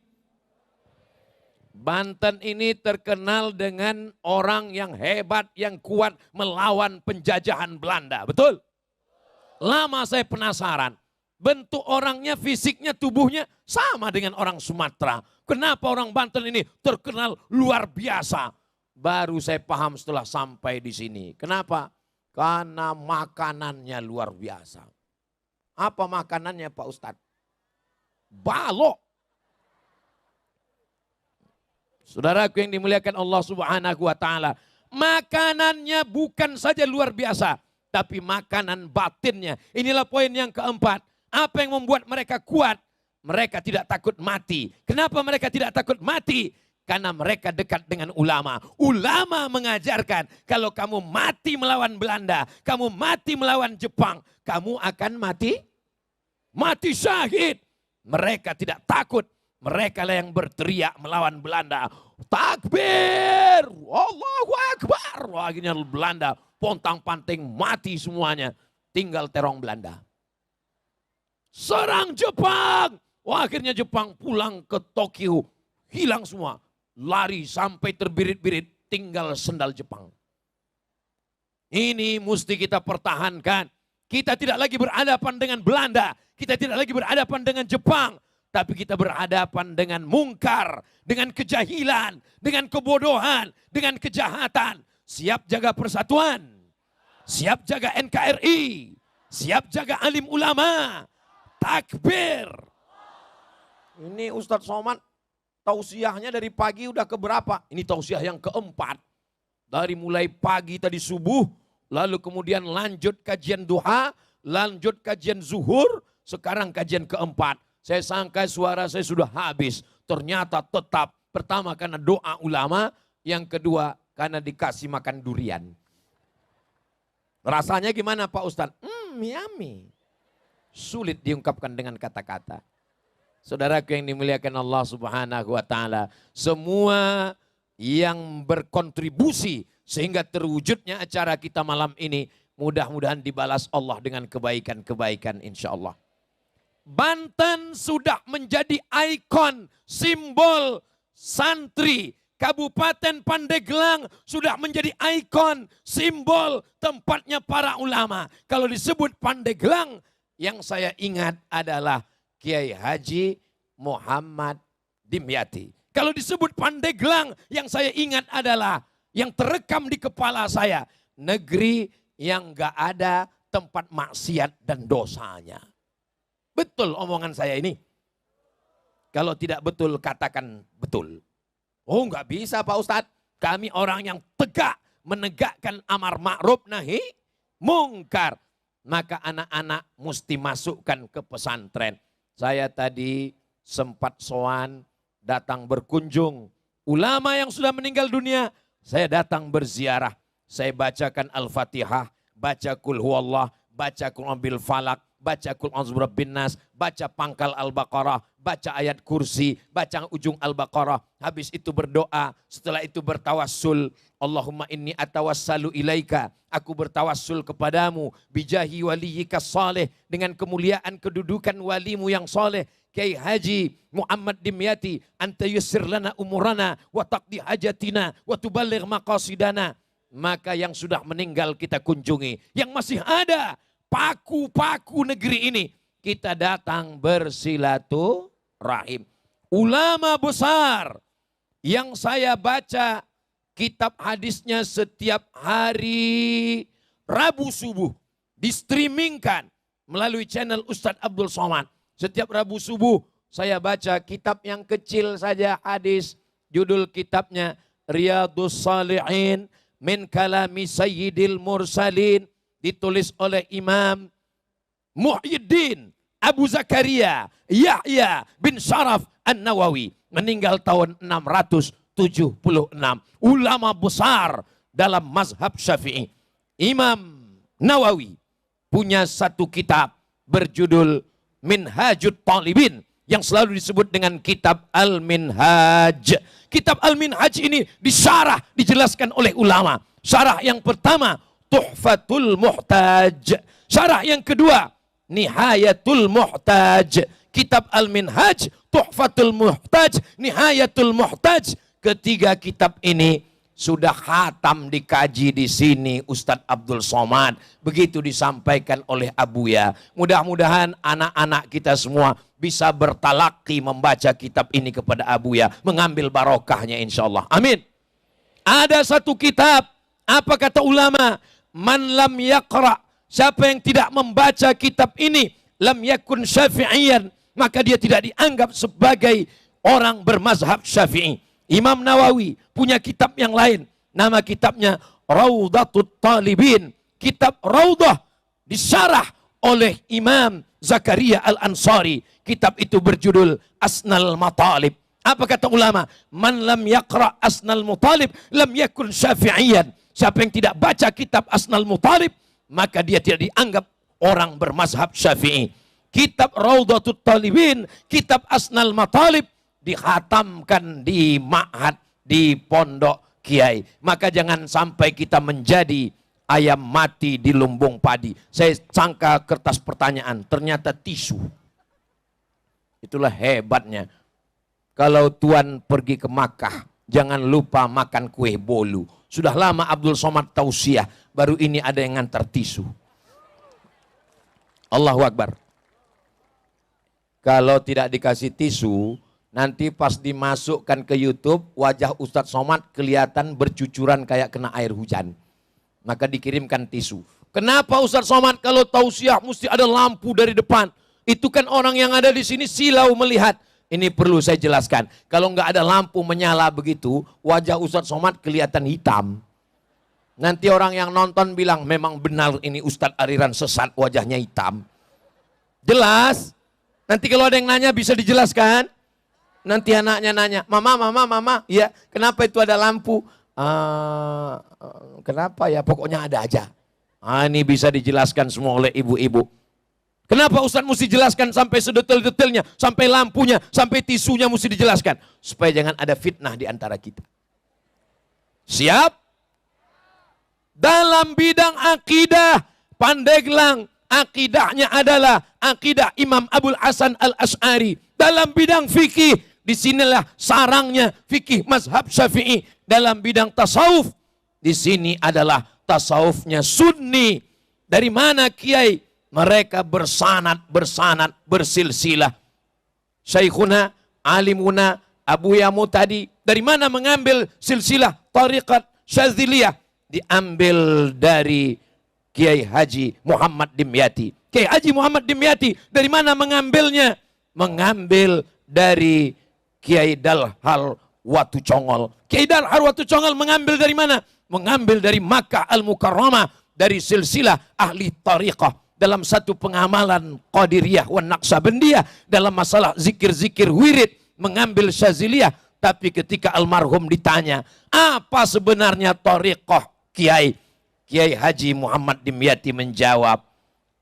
Banten ini terkenal dengan orang yang hebat, yang kuat melawan penjajahan Belanda. Betul? Lama saya penasaran. Bentuk orangnya, fisiknya, tubuhnya sama dengan orang Sumatera. Kenapa orang Banten ini terkenal luar biasa? Baru saya paham setelah sampai di sini. Kenapa? Karena makanannya luar biasa. Apa makanannya Pak Ustadz? Balok. Saudaraku yang dimuliakan Allah Subhanahu wa taala, makanannya bukan saja luar biasa, tapi makanan batinnya. Inilah poin yang keempat. Apa yang membuat mereka kuat? Mereka tidak takut mati. Kenapa mereka tidak takut mati? Karena mereka dekat dengan ulama. Ulama mengajarkan kalau kamu mati melawan Belanda, kamu mati melawan Jepang, kamu akan mati syahid. Mereka tidak takut. Mereka lah yang berteriak melawan Belanda. Takbir! Allahu Akbar! Akhirnya Belanda pontang-panting mati semuanya. Tinggal terong Belanda. Serang Jepang! Akhirnya Jepang pulang ke Tokyo. Hilang semua. Lari sampai terbirit-birit. Tinggal sendal Jepang. Ini mesti kita pertahankan. Kita tidak lagi berhadapan dengan Belanda. Kita tidak lagi berhadapan dengan Jepang. Tapi kita berhadapan dengan mungkar, dengan kejahilan, dengan kebodohan, dengan kejahatan. Siap jaga persatuan, siap jaga NKRI, siap jaga alim ulama. Takbir. Ini Ustadz Somad tausiahnya dari pagi udah keberapa? Ini tausiah yang keempat. Dari mulai pagi tadi subuh, lalu kemudian lanjut kajian duha, lanjut kajian zuhur, sekarang kajian keempat. Saya sangka suara saya sudah habis. Ternyata tetap. Pertama karena doa ulama. Yang kedua karena dikasih makan durian. Rasanya gimana Pak Ustadz? Yummy. Sulit diungkapkan dengan kata-kata. Saudaraku yang dimuliakan Allah Subhanahu wa taala. Semua yang berkontribusi sehingga terwujudnya acara kita malam ini. Mudah-mudahan dibalas Allah dengan kebaikan-kebaikan insya Allah. Banten sudah menjadi ikon, simbol santri. Kabupaten Pandeglang sudah menjadi ikon, simbol tempatnya para ulama. Kalau disebut Pandeglang, yang saya ingat adalah Kiai Haji Muhammad Dimyati. Kalau disebut Pandeglang, yang saya ingat adalah, yang terekam di kepala saya, negeri yang gak ada tempat maksiat dan dosanya. Betul omongan saya ini? Kalau tidak betul, katakan betul. Oh enggak bisa Pak Ustadz. Kami orang yang tegak menegakkan amar ma'ruf nahi mungkar. Maka anak-anak mesti masukkan ke pesantren. Saya tadi sempat sowan, datang berkunjung. Ulama yang sudah meninggal dunia, saya datang berziarah. Saya bacakan Al-Fatihah, baca Qul Huwallah, baca Qul A'udzu bil Falaq, baca Qul A'udzu birabbin nas, baca pangkal Al-Baqarah, baca ayat kursi, baca ujung Al-Baqarah. Habis itu berdoa, setelah itu bertawassul. Allahumma inni atawassalu ilaika. Aku bertawassul kepadamu. Bijahi waliyika saleh. Dengan kemuliaan kedudukan walimu yang saleh. Kiai Haji Muhammad Dimyati. Anta yusir lana umurana. Wa taqdi hajatina. Wa tuballigh maqasidana. Maka yang sudah meninggal kita kunjungi. Yang masih ada paku-paku negeri ini. Kita datang bersilaturahim. Ulama besar yang saya baca kitab hadisnya setiap hari Rabu subuh. Distreamingkan melalui channel Ustadz Abdul Somad. Setiap Rabu subuh saya baca kitab yang kecil saja hadis. Judul kitabnya Riyadhus Shalihin min kalami Sayyidil Mursalin. Ditulis oleh Imam Muhyiddin Abu Zakaria Yahya bin Sharaf An-Nawawi. Meninggal tahun 676. Ulama besar dalam mazhab Syafi'i. Imam Nawawi punya satu kitab berjudul Minhajut Talibin yang selalu disebut dengan kitab Al-Minhaj. Kitab Al-Minhaj ini disyarah, dijelaskan oleh ulama. Syarah yang pertama Tuhfatul Muhtaj. Syarah yang kedua Nihayatul Muhtaj. Kitab Al-Minhaj, Tuhfatul Muhtaj, Nihayatul Muhtaj. Ketiga kitab ini sudah khatam dikaji di sini Ustadz Abdul Somad. Begitu disampaikan oleh Abuya. Mudah-mudahan anak-anak kita semua bisa bertalaki membaca kitab ini kepada Abuya. Mengambil barokahnya insya Allah. Amin. Ada satu kitab. Apa kata ulama? Man lam yaqra. Siapa yang tidak membaca kitab ini. Lam yakun syafi'iyan. Maka dia tidak dianggap sebagai orang bermazhab Syafi'i. Imam Nawawi punya kitab yang lain. Nama kitabnya Raudhatut Talibin. Kitab Raudah disyarah oleh Imam Zakaria Al-Ansari. Kitab itu berjudul Asnal Matalib. Apa kata ulama? Man lam yaqra Asnal Matalib lam yakun syafi'iyan. Siapa yang tidak baca kitab Asnal Matalib, maka dia tidak dianggap orang bermazhab Syafi'i. Kitab Raudhatut Talibin, kitab Asnal Matalib dikhatamkan di ma'had, di pondok kiai. Maka jangan sampai kita menjadi ayam mati di lumbung padi. Saya sangka kertas pertanyaan, ternyata tisu. Itulah hebatnya. Kalau Tuan pergi ke Makkah, jangan lupa makan kue bolu. Sudah lama Abdul Somad tausiah, baru ini ada yang ngantar tisu. Allahu Akbar. Kalau tidak dikasih tisu, nanti pas dimasukkan ke YouTube, wajah Ustadz Somad kelihatan bercucuran kayak kena air hujan. Maka dikirimkan tisu. Kenapa Ustadz Somad kalau tausiah mesti ada lampu dari depan? Itu kan orang yang ada di sini silau melihat. Ini perlu saya jelaskan. Kalau nggak ada lampu menyala begitu, wajah Ustadz Somad kelihatan hitam. Nanti orang yang nonton bilang, memang benar ini Ustadz aliran sesat, wajahnya hitam. Jelas? Nanti kalau ada yang nanya bisa dijelaskan? Nanti anaknya nanya, mama, ya kenapa itu ada lampu? Kenapa ya? Pokoknya ada aja. Ini bisa dijelaskan semua oleh ibu-ibu. Kenapa Ustadz mesti jelaskan sampai sedetail-detailnya, sampai lampunya, sampai tisunya mesti dijelaskan. Supaya jangan ada fitnah di antara kita. Siap? Dalam bidang akidah, Pandeglang, akidahnya adalah akidah Imam Abul Hasan Al-Asy'ari. Dalam bidang fikih, disinilah sarangnya fikih mazhab Syafi'i. Dalam bidang tasawuf, di sini adalah tasawufnya Sunni. Dari mana kiai? Mereka bersanad, bersilsilah. Syekhuna, alimuna, Abuya Mu'tadi. Dari mana mengambil silsilah tariqat Syadziliyah? Diambil dari Kiai Haji Muhammad Dimyati. Kiai Haji Muhammad Dimyati dari mana mengambilnya? Mengambil dari Kiai Dalhal Watu Congol. Kiai Dalhal Watu Congol mengambil dari mana? Mengambil dari Makkah Al-Mukarramah, dari silsilah ahli tariqah. dalam satu pengamalan Qadiriyah wan Naqsabandiyah dalam masalah zikir-zikir wirid, mengambil Syaziliyah. Tapi ketika almarhum ditanya, apa sebenarnya thariqah Kiai? Kiai Haji Muhammad Dimyati menjawab,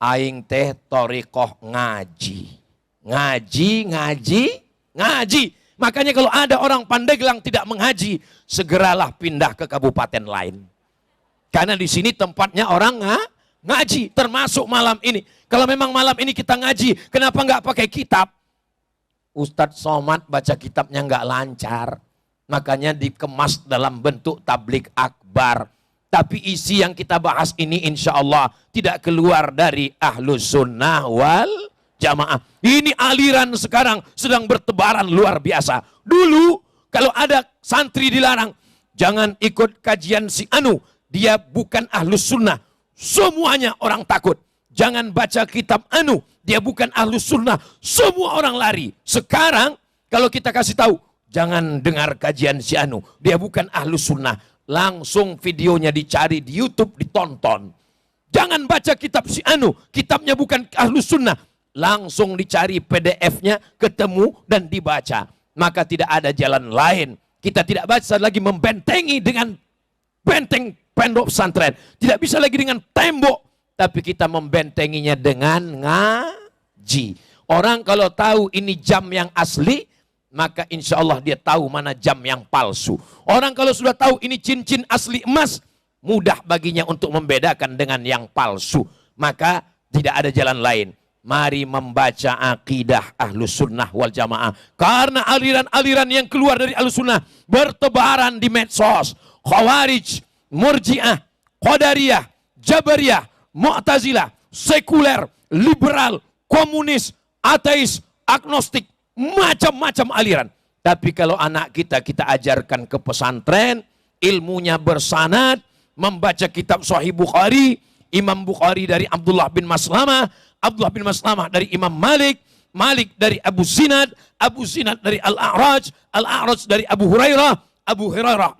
aing teh thariqah ngaji. Ngaji. Makanya kalau ada orang Pandeglang tidak mengaji, segeralah pindah ke kabupaten lain. Karena di sini tempatnya orang ngaji, termasuk malam ini. Kalau memang malam ini kita ngaji, kenapa nggak pakai kitab? Ustadz Somad baca kitabnya nggak lancar, makanya dikemas dalam bentuk tablik akbar. Tapi isi yang kita bahas ini insya Allah tidak keluar dari Ahlus Sunnah wal Jamaah. Ini aliran sekarang sedang bertebaran luar biasa. Dulu kalau ada santri dilarang, jangan ikut kajian si Anu, dia bukan Ahlus Sunnah. Semuanya orang takut. Jangan baca kitab Anu, dia bukan Ahlus Sunnah. Semua orang lari. Sekarang kalau kita kasih tahu, jangan dengar kajian si Anu, dia bukan Ahlus Sunnah. Langsung videonya dicari di YouTube, ditonton. Jangan baca kitab si Anu, kitabnya bukan Ahlus Sunnah. Langsung dicari PDF-nya, ketemu dan dibaca. Maka tidak ada jalan lain. Kita tidak baca lagi membentengi dengan benteng pondok pesantren. Tidak bisa lagi dengan tembok. Tapi kita membentenginya dengan ngaji. Orang kalau tahu ini jam yang asli, maka insya Allah dia tahu mana jam yang palsu. Orang kalau sudah tahu ini cincin asli emas, mudah baginya untuk membedakan dengan yang palsu. Maka tidak ada jalan lain. Mari membaca akidah Ahlus Sunnah wal Jamaah. Karena aliran-aliran yang keluar dari Ahlus Sunnah bertebaran di medsos. Khawarij, Murji'ah, Qadariyah, Jabariyah, Mu'tazilah, sekuler, liberal, komunis, ateis, agnostik, macam-macam aliran. Tapi kalau anak kita ajarkan ke pesantren, ilmunya bersanad, membaca kitab Sahih Bukhari, Imam Bukhari dari Abdullah bin Maslamah, Abdullah bin Maslamah dari Imam Malik, Malik dari Abu Zinad dari Al-A'raj, Al-A'raj dari Abu Hurairah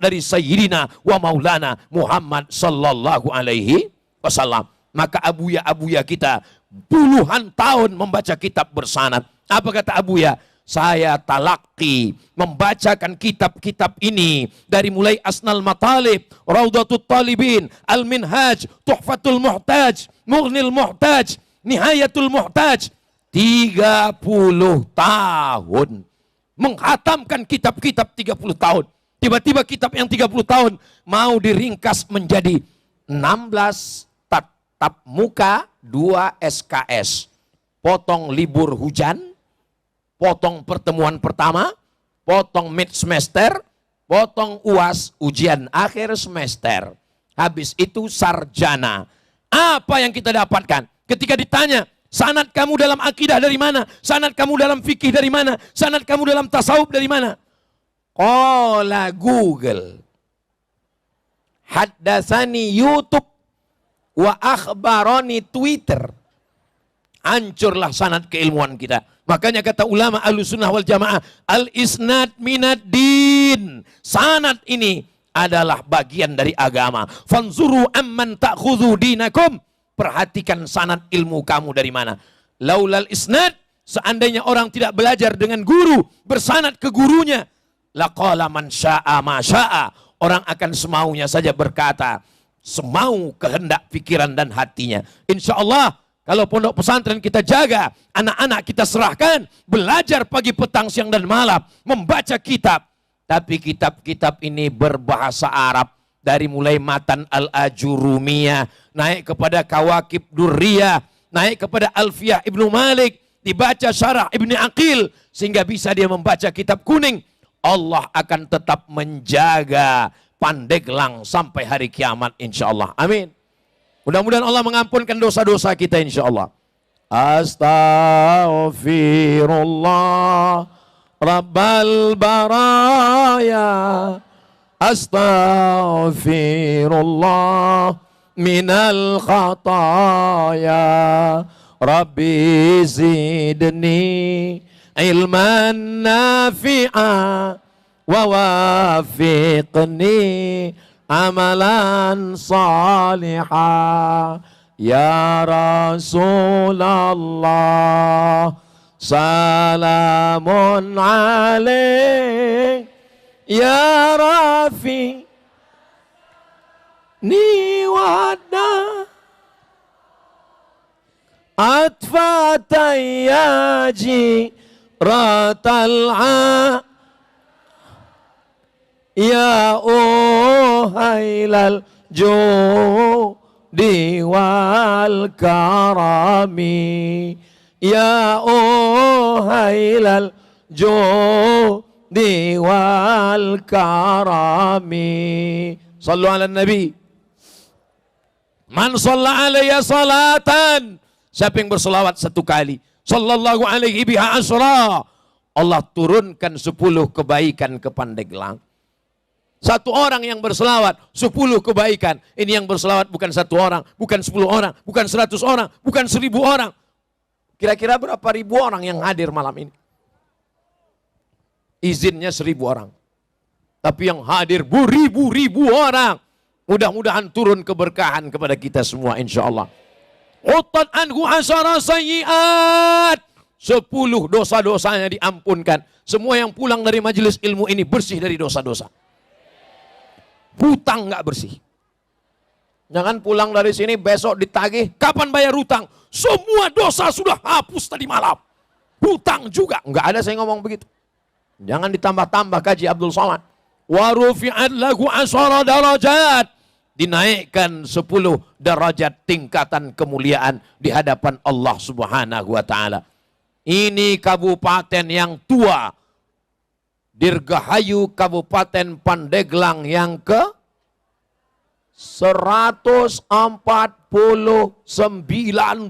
dari Sayyidina wa Maulana Muhammad sallallahu alaihi wasallam. Maka abuya kita puluhan tahun membaca kitab bersanad. Apa kata abuya? Saya talaki membacakan kitab-kitab ini dari mulai Asnal Matalib, Raudatul Talibin, Al-Minhaj, Tuhfatul Muhtaj, Mughnil Muhtaj, Nihayatul Muhtaj. 30 tahun menghatamkan kitab-kitab 30 tahun. Tiba-tiba kitab yang 30 tahun mau diringkas menjadi 16 tatap muka, 2 SKS. Potong libur hujan, potong pertemuan pertama, potong mid semester, potong UAS, ujian akhir semester. Habis itu sarjana. Apa yang kita dapatkan? Ketika ditanya, sanad kamu dalam akidah dari mana? Sanad kamu dalam fikih dari mana? Sanad kamu dalam tasawuf dari mana? Qala Google. Haddatsani YouTube wa akhbarani Twitter. Hancurlah sanad keilmuan kita. Makanya kata ulama Ahlus Sunnah wal Jamaah, al-isnad minad din. Sanad ini adalah bagian dari agama. Fanzuru amman ta'khudhu dinakum. Perhatikan sanad ilmu kamu dari mana. Laulal isnad, seandainya orang tidak belajar dengan guru, bersanad ke gurunya, laqala man syaa ma syaa. Orang akan semaunya saja berkata, semau kehendak pikiran dan hatinya. Insya Allah, kalau pondok pesantren kita jaga, anak-anak kita serahkan, belajar pagi, petang, siang, dan malam, membaca kitab. Tapi kitab-kitab ini berbahasa Arab, dari mulai Matan Al-Ajurumiyah, naik kepada Kawakib Durriyah, naik kepada Alfiyah Ibnu Malik, dibaca Syarah Ibni Aqil, sehingga bisa dia membaca kitab kuning. Allah akan tetap menjaga Pandeglang sampai hari kiamat insya Allah. Amin. Mudah-mudahan Allah mengampunkan dosa-dosa kita insya Allah. Astaghfirullah Rabbal baraya, astaghfirullah minal khataya, Rabbi zidni ilman nafi'a wa wafiqni amalan salihah. Ya Rasulullah, salamun alaik. Ya Rafi ni wada atfatayaji ratal ya uhailal judi wal karami ya uhailal judi wal karami. Sallu ala nabi. Man shalla alayya salatan, siapa yang berselawat satu kali, sallallahu alaihi biha asra, Allah turunkan 10 kebaikan ke Pandeglang. Satu orang yang berselawat 10 kebaikan. Ini yang berselawat bukan 1 orang, bukan 10 orang, bukan 100 orang, bukan 1000 orang. Kira-kira berapa ribu orang yang hadir malam ini? Izinnya 1000 orang. Tapi yang hadir beribu-ribu orang. Mudah-mudahan turun keberkahan kepada kita semua insyaallah. Utad anhu asyara sayyiat. 10 dosa-dosanya diampunkan. Semua yang pulang dari majelis ilmu ini bersih dari dosa-dosa. Hutang nggak bersih. Jangan pulang dari sini besok ditagih, kapan bayar hutang? Semua dosa sudah hapus tadi malam. Hutang juga. Nggak ada saya ngomong begitu. Jangan ditambah-tambah kaji Abdul Somad. Wa rufi'at lahu asyara darajat. Dinaikkan 10 derajat tingkatan kemuliaan di hadapan Allah Subhanahu wa taala. Ini kabupaten yang tua. Dirgahayu Kabupaten Pandeglang yang ke 149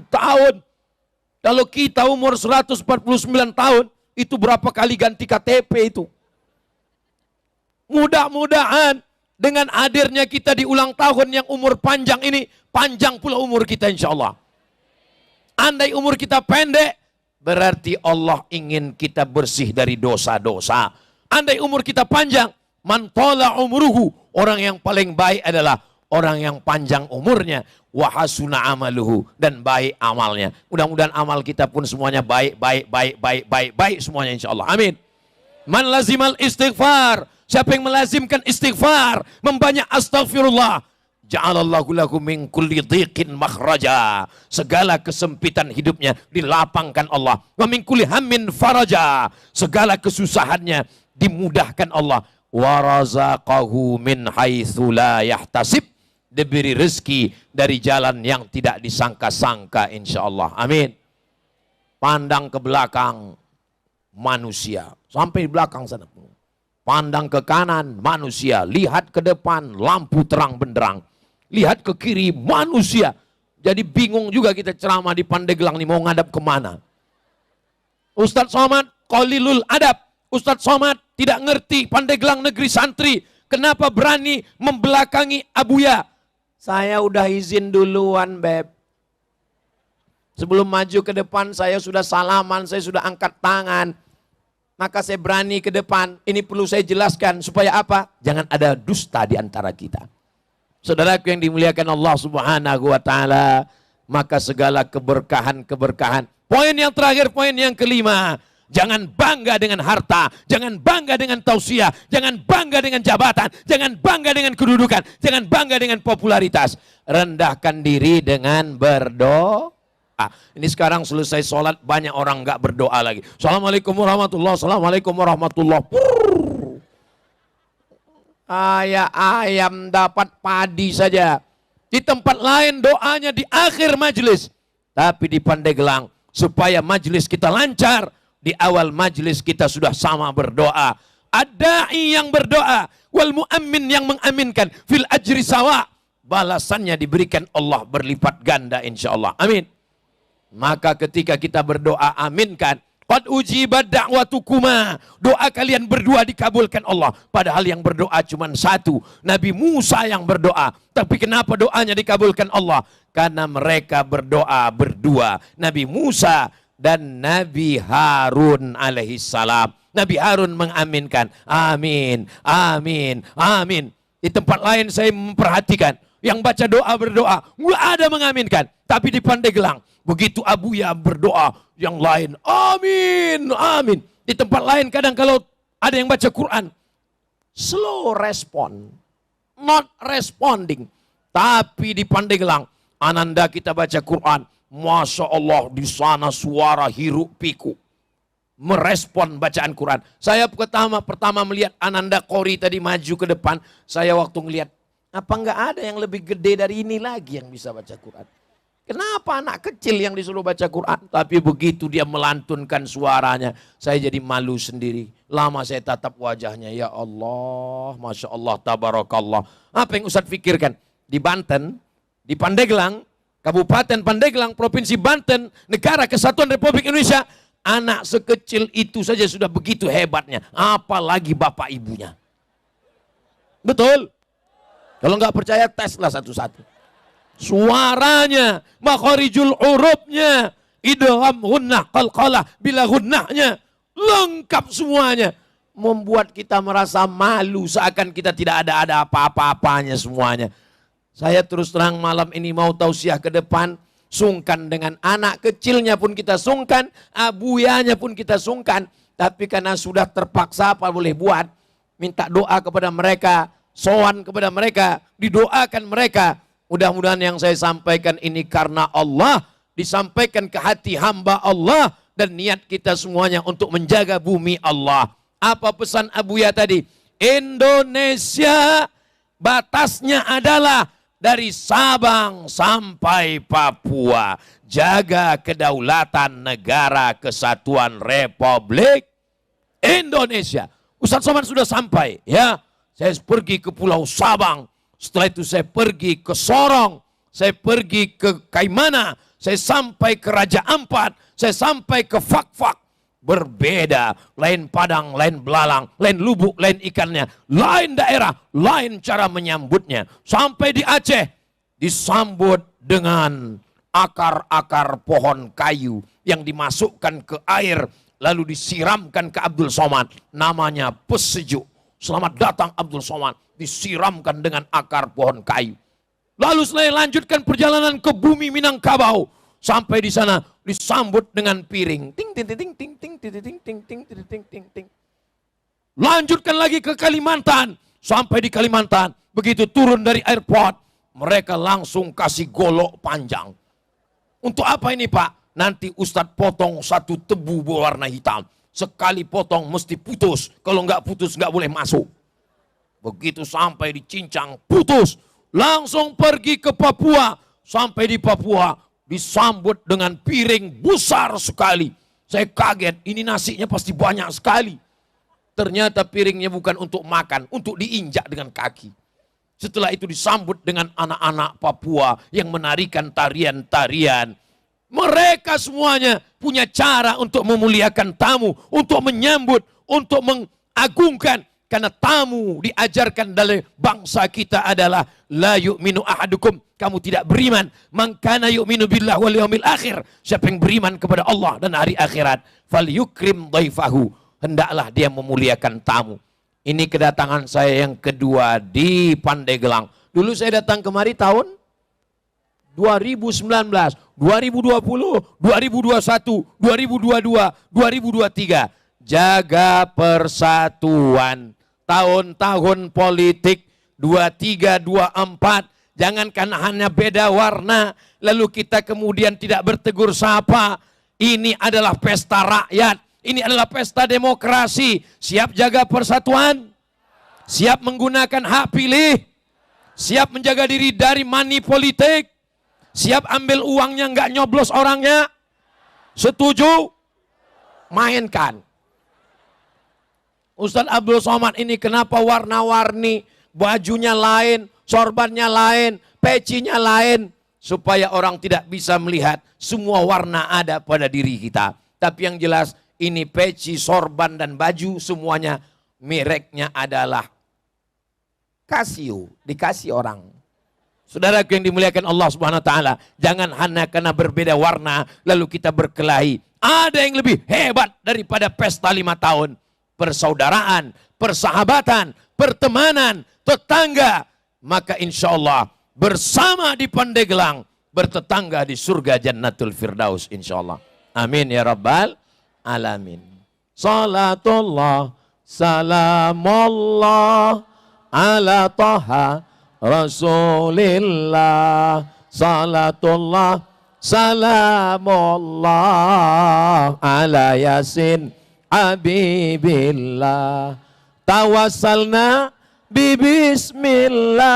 tahun. Kalau kita umur 149 tahun, itu berapa kali ganti KTP itu? Mudah-mudahan dengan hadirnya kita di ulang tahun yang umur panjang ini, panjang pula umur kita insya Allah. Andai umur kita pendek, berarti Allah ingin kita bersih dari dosa-dosa. Andai umur kita panjang, man tala umruhu, orang yang paling baik adalah orang yang panjang umurnya, wa hasuna amaluhu, dan baik amalnya. Mudah-mudahan amal kita pun semuanya baik semuanya insya Allah. Amin. Man lazimal istighfar, siapa yang melazimkan istighfar, membanyak astaghfirullah, ja'alallahu lahu min kulli dhiqin makhraja, segala kesempitan hidupnya dilapangkan Allah. Wa min kulli hammin faraja, segala kesusahannya dimudahkan Allah. Wa razaqahu min haitsu la yahtasib, diberi rezeki dari jalan yang tidak disangka-sangka insyaallah. Amin. Pandang ke belakang manusia, sampai di belakang sana. Pandang ke kanan manusia, lihat ke depan lampu terang benderang. Lihat ke kiri manusia. Jadi bingung juga kita ceramah di Pandeglang nih mau ngadap kemana. Ustadz Somad qalilul adab. Ustadz Somad tidak ngerti Pandeglang negeri santri. Kenapa berani membelakangi Abuya? Saya udah izin duluan, Beb. Sebelum maju ke depan saya sudah salaman, saya sudah angkat tangan. Maka saya berani ke depan. Ini perlu saya jelaskan supaya apa? Jangan ada dusta di antara kita. Saudaraku yang dimuliakan Allah Subhanahu wa taala, maka segala keberkahan-keberkahan. Poin yang terakhir, poin yang kelima. Jangan bangga dengan harta, jangan bangga dengan tausiah, jangan bangga dengan jabatan, jangan bangga dengan kedudukan, jangan bangga dengan popularitas. Rendahkan diri dengan berdoa. Ini sekarang selesai sholat banyak orang nggak berdoa lagi. Assalamualaikum warahmatullahi wabarakatuh. Assalamualaikum warahmatullahi wabarakatuh. Ayam dapat padi saja. Di tempat lain doanya di akhir majelis. Tapi di Pandeglang supaya majelis kita lancar, di awal majelis kita sudah sama berdoa. Ad-da'i yang berdoa, wal mu'ammin yang mengaminkan, fil ajri sawa. Balasannya diberikan Allah berlipat ganda insyaallah. Amin. Maka ketika kita berdoa aminkan, qad ujibat da'watukuma, doa kalian berdua dikabulkan Allah. Padahal yang berdoa cuma satu, Nabi Musa yang berdoa. Tapi kenapa doanya dikabulkan Allah? Karena mereka berdoa berdua, Nabi Musa dan Nabi Harun alaihissalam. Nabi Harun mengaminkan, amin, amin, amin. Di tempat lain saya memperhatikan, yang baca doa berdoa, nggak ada mengaminkan. Tapi di Pandeglang, begitu Abuya berdoa, yang lain, amin, amin. Di tempat lain kadang kalau ada yang baca Quran, slow respon, not responding. Tapi di Pandeglang, Ananda kita baca Quran, Masya Allah di sana suara hiruk pikuk. Merespon bacaan Quran. Saya pertama melihat Ananda Qori tadi maju ke depan, saya waktu ngelihat, apa enggak ada yang lebih gede dari ini lagi yang bisa baca Quran? Kenapa anak kecil yang disuruh baca Quran? Tapi begitu dia melantunkan suaranya, saya jadi malu sendiri. Lama saya tatap wajahnya, ya Allah, Masya Allah, Tabarakallah. Apa yang Ustadz pikirkan? Di Banten, di Pandeglang, Kabupaten Pandeglang, Provinsi Banten, Negara Kesatuan Republik Indonesia, anak sekecil itu saja sudah begitu hebatnya. Apalagi bapak ibunya. Betul? Kalau nggak percaya, teslah satu-satu. Suaranya, makharijul urubnya, idgham gunnah, qalqalah, bila gunnahnya, lengkap semuanya. Membuat kita merasa malu seakan kita tidak ada apa-apa-apanya semuanya. Saya terus terang malam ini mau tausiah ke depan, sungkan dengan anak kecilnya pun kita sungkan, abuyanya pun kita sungkan. Tapi karena sudah terpaksa apa boleh buat, minta doa kepada mereka, sowan kepada mereka, didoakan mereka. Mudah-mudahan yang saya sampaikan ini karena Allah, disampaikan ke hati hamba Allah, dan niat kita semuanya untuk menjaga bumi Allah. Apa pesan Abuya tadi? Indonesia batasnya adalah dari Sabang sampai Papua. Jaga kedaulatan negara kesatuan Republik Indonesia. Ustaz Somad sudah sampai, ya. Saya pergi ke Pulau Sabang. Setelah itu saya pergi ke Sorong, saya pergi ke Kaimana, saya sampai ke Raja Ampat, saya sampai ke Fak-Fak. Berbeda, lain Padang, lain belalang, lain lubuk, lain ikannya, lain daerah, lain cara menyambutnya. Sampai di Aceh, disambut dengan akar-akar pohon kayu yang dimasukkan ke air, lalu disiramkan ke Abdul Somad. Namanya pesejuk. Selamat datang Abdul Somad, disiramkan dengan akar pohon kayu. Lalu saya lanjutkan perjalanan ke bumi Minangkabau. Sampai di sana disambut dengan piring. Ting ting ting ting ting ting ting ting ting ting ting ting ting. Lanjutkan lagi ke Kalimantan. Sampai di Kalimantan, begitu turun dari airport, mereka langsung kasih golok panjang. Untuk apa ini Pak? Nanti Ustadz potong satu tebu berwarna hitam. Sekali potong mesti putus. Kalau nggak putus nggak boleh masuk. Begitu sampai di Cincang, putus. Langsung pergi ke Papua. Sampai di Papua, disambut dengan piring besar sekali. Saya kaget, ini nasinya pasti banyak sekali. Ternyata piringnya bukan untuk makan, untuk diinjak dengan kaki. Setelah itu disambut dengan anak-anak Papua yang menarikan tarian-tarian. Mereka semuanya punya cara untuk memuliakan tamu, untuk menyambut, untuk mengagungkan. Karena tamu diajarkan dari bangsa kita adalah la yu'minu ahadukum, kamu tidak beriman, man kana yu'minu billah wal yaumil akhir, siapa yang beriman kepada Allah dan hari akhirat, falyukrim dhaifahu, hendaklah dia memuliakan tamu. Ini kedatangan saya yang kedua di Pandeglang. Dulu saya datang kemari tahun 2019, 2020, 2021, 2022, 2023. Jaga persatuan. Tahun-tahun politik 23, 24. Jangankan hanya beda warna, lalu kita kemudian tidak bertegur sapa. Ini adalah pesta rakyat. Ini adalah pesta demokrasi. Siap jaga persatuan? Siap menggunakan hak pilih? Siap menjaga diri dari money politik? Siap ambil uangnya, nggak nyoblos orangnya? Setuju? Mainkan. Ustadz Abdul Somad ini kenapa warna-warni? Bajunya lain, sorbannya lain, pecinya lain. Supaya orang tidak bisa melihat semua warna ada pada diri kita. Tapi yang jelas ini peci, sorban dan baju semuanya mereknya adalah Casio. Dikasih orang. Saudaraku yang dimuliakan Allah Subhanahu wa taala, jangan hanya karena berbeda warna lalu kita berkelahi. Ada yang lebih hebat daripada pesta 5 tahun. Persaudaraan, persahabatan, pertemanan, tetangga. Maka insya Allah bersama di Pandeglang bertetangga di surga Jannatul Firdaus insyaallah. Amin ya rabbal alamin. Salatullah salamullah ala taha Rasulillah. Salatullah salamullah ala yasin habibillah. Tawassalna bismillah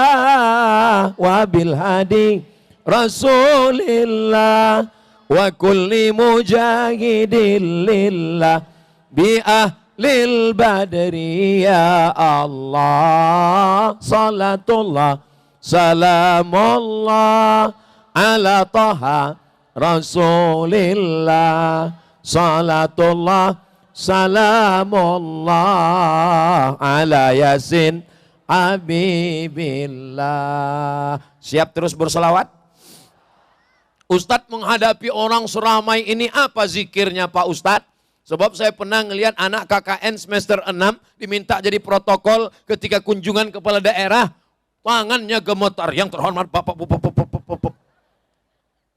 wa bil hadi Rasulillah wa kulli mujahidin lillah bi ahlil badri ya Allah. Salatullah salamullah ala taha Rasulillah. Salatullah salamullah ala yasin habibillah. Siap terus berselawat? Ustadz menghadapi orang seramai ini apa zikirnya Pak Ustadz? Sebab saya pernah ngelihat anak KKN semester 6 diminta jadi protokol ketika kunjungan kepala daerah. Tangannya gemetar. Yang terhormat Bapak.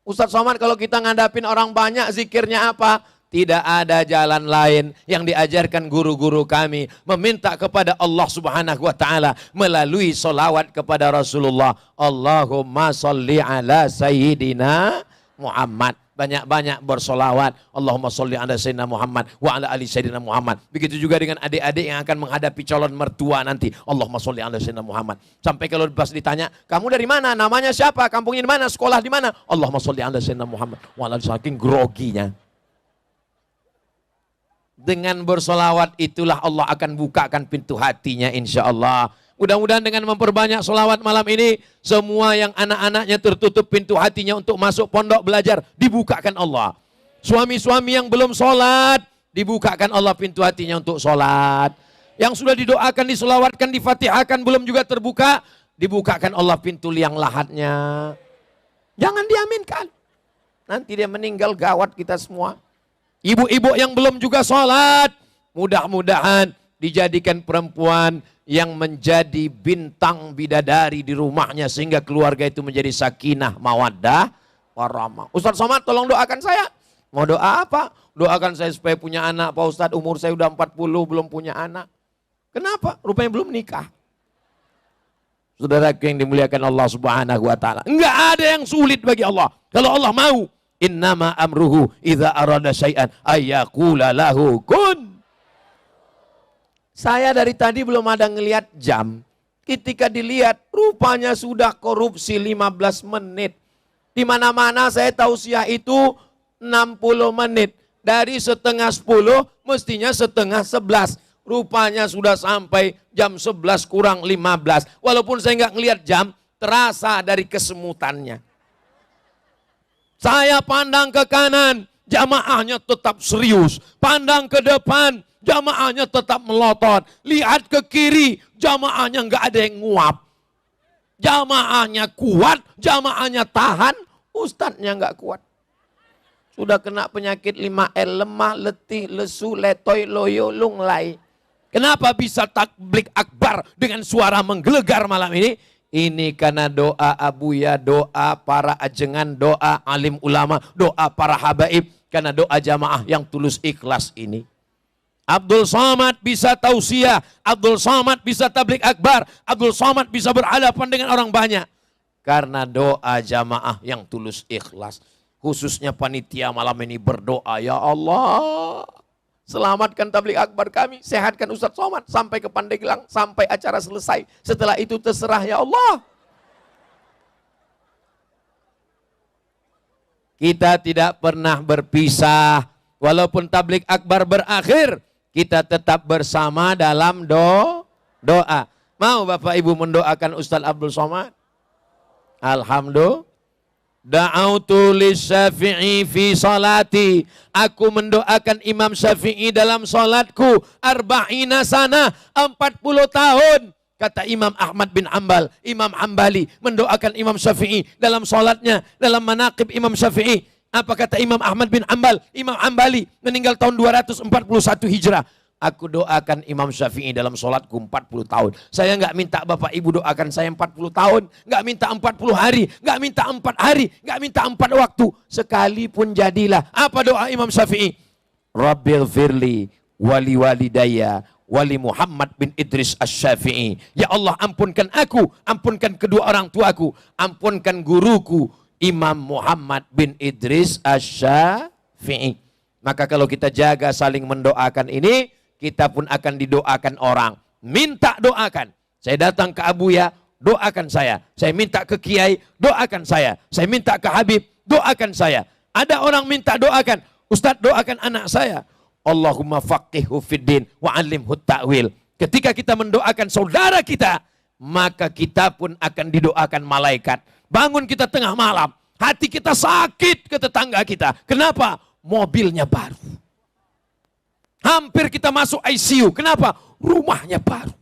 Ustadz Somad, kalau kita ngadapin orang banyak zikirnya apa? Tidak ada jalan lain yang diajarkan guru-guru kami. Meminta kepada Allah subhanahu wa ta'ala melalui solawat kepada Rasulullah. Allahumma salli ala sayyidina Muhammad. Banyak-banyak bersolawat. Allahumma salli ala sayyidina Muhammad wa ala ali sayyidina Muhammad. Begitu juga dengan adik-adik yang akan menghadapi calon mertua nanti. Allahumma salli ala sayyidina Muhammad. Sampai kalau pas ditanya, kamu dari mana? Namanya siapa? Kampungnya di mana? Sekolah di mana? Allahumma salli ala sayyidina Muhammad wa ala ali saking groginya. Dengan bersolawat itulah Allah akan bukakan pintu hatinya insya Allah. Mudah-mudahan dengan memperbanyak solawat malam ini, semua yang anak-anaknya tertutup pintu hatinya untuk masuk pondok belajar, dibukakan Allah. Suami-suami yang belum sholat, dibukakan Allah pintu hatinya untuk sholat. Yang sudah didoakan, disolawatkan, difatihahkan, belum juga terbuka, dibukakan Allah pintu liang lahatnya. Jangan diaminkan. Nanti dia meninggal gawat kita semua. Ibu-ibu yang belum juga sholat, mudah-mudahan dijadikan perempuan yang menjadi bintang bidadari di rumahnya sehingga keluarga itu menjadi sakinah, mawaddah, warahmah. Ustadz Somad tolong doakan saya. Mau doa apa? Doakan saya supaya punya anak Pak Ustadz, umur saya udah 40 belum punya anak. Kenapa? Rupanya belum nikah. Saudaraku yang dimuliakan Allah subhanahu wa ta'ala. Enggak ada yang sulit bagi Allah. Kalau Allah mau. Innama amruhu idza arada syai'an ayyaqula lahu kun. Saya dari tadi belum ada ngelihat jam. Ketika dilihat rupanya sudah korupsi 15 menit. Di mana-mana saya tausiah itu 60 menit. Dari setengah 10 mestinya setengah 11. Rupanya sudah sampai jam 11 kurang 15. Walaupun saya nggak ngelihat jam, terasa dari kesemutannya. Saya pandang ke kanan, jamaahnya tetap serius. Pandang ke depan, jamaahnya tetap melotot. Lihat ke kiri, jamaahnya nggak ada yang nguap. Jamaahnya kuat, jamaahnya tahan, ustadznya nggak kuat. Sudah kena penyakit 5L, lemah, letih, lesu, letoy, loyo, lunglai. Kenapa bisa takbik akbar dengan suara menggelegar malam ini? Ini karena doa abuya, doa para ajengan, doa alim ulama, doa para habaib. Karena doa jamaah yang tulus ikhlas ini. Abdul Somad bisa tausiah, Abdul Somad bisa tablik akbar, Abdul Somad bisa berhadapan dengan orang banyak. Karena doa jamaah yang tulus ikhlas. Khususnya panitia malam ini berdoa, ya Allah, selamatkan tablik akbar kami, sehatkan Ustadz Somad sampai ke Pandeglang, sampai acara selesai. Setelah itu terserah ya Allah. Kita tidak pernah berpisah. Walaupun tablik akbar berakhir, kita tetap bersama dalam doa. Mau Bapak Ibu mendoakan Ustadz Abdul Somad? Alhamdulillah. Da'autu lisyafi'i fi salati. Aku mendoakan Imam Syafi'i dalam salatku. Arba'ina sana, 40 tahun. Kata Imam Ahmad bin Hanbal, Imam Hambali mendoakan Imam Syafi'i dalam salatnya, dalam manaqib Imam Syafi'i. Apa kata Imam Ahmad bin Hanbal? Imam Hambali meninggal tahun 241 Hijrah. Aku doakan Imam Syafi'i dalam sholatku 40 tahun. Saya nggak minta Bapak Ibu doakan saya 40 tahun. Nggak minta 40 hari. Nggak minta 4 hari. Nggak minta 4 waktu. Sekalipun jadilah. Apa doa Imam Syafi'i? Rabbil firli wali walidayya wali Muhammad bin Idris Asy-Syafi'i. Ya Allah, ampunkan aku, ampunkan kedua orang tuaku, ampunkan guruku Imam Muhammad bin Idris Asy-Syafi'i. Maka kalau kita jaga saling mendoakan ini, kita pun akan didoakan orang. Minta doakan. Saya datang ke Abuya, doakan saya. Saya minta ke Kiai, doakan saya. Saya minta ke Habib, doakan saya. Ada orang minta doakan, Ustadz doakan anak saya. Allahumma faqihhu fiddin wa 'allimhu ta'wil. Ketika kita mendoakan saudara kita, maka kita pun akan didoakan malaikat. Bangun kita tengah malam, hati kita sakit ke tetangga kita. Kenapa? Mobilnya baru. Hampir kita masuk ICU. Kenapa? Rumahnya baru.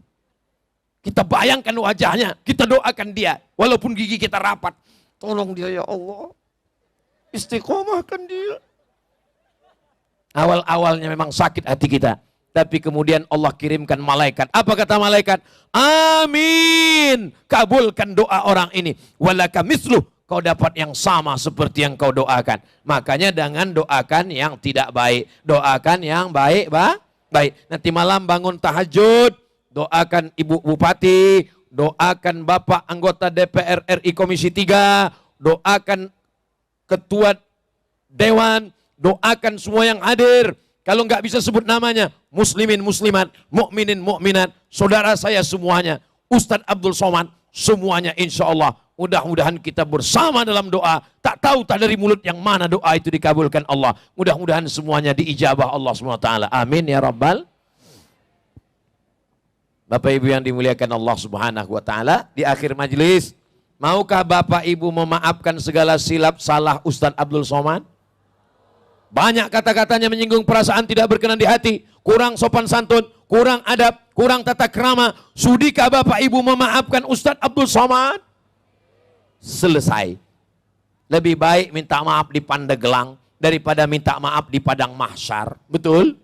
Kita bayangkan wajahnya, kita doakan dia. Walaupun gigi kita rapat. Tolong dia ya Allah. Istiqomahkan dia. Awal-awalnya memang sakit hati kita. Tapi kemudian Allah kirimkan malaikat. Apa kata malaikat? Amin. Kabulkan doa orang ini. Walaka misluh. Kau dapat yang sama seperti yang kau doakan. Makanya jangan doakan yang tidak baik. Doakan yang baik, baik. Nanti malam bangun tahajud. Doakan Ibu Bupati. Doakan Bapak anggota DPR RI Komisi 3. Doakan Ketua Dewan. Doakan semua yang hadir. Kalau nggak bisa sebut namanya, muslimin muslimat, mukminin mukminat, saudara saya semuanya, Ustadz Abdul Somad, semuanya insya Allah. Mudah-mudahan kita bersama dalam doa. Tak tahu tak dari mulut yang mana doa itu dikabulkan Allah. Mudah-mudahan semuanya diijabah Allah SWT. Amin ya Rabbal. Bapak Ibu yang dimuliakan Allah Subhanahu wa Ta'ala, di akhir majelis, maukah Bapak Ibu memaafkan segala silap salah Ustadz Abdul Somad? Banyak kata-katanya menyinggung perasaan tidak berkenan di hati. Kurang sopan santun, kurang adab, kurang tata krama. Sudikah Bapak Ibu memaafkan Ustadz Abdul Somad? Selesai. Lebih baik minta maaf di Pandeglang daripada minta maaf di Padang Mahsyar. Betul?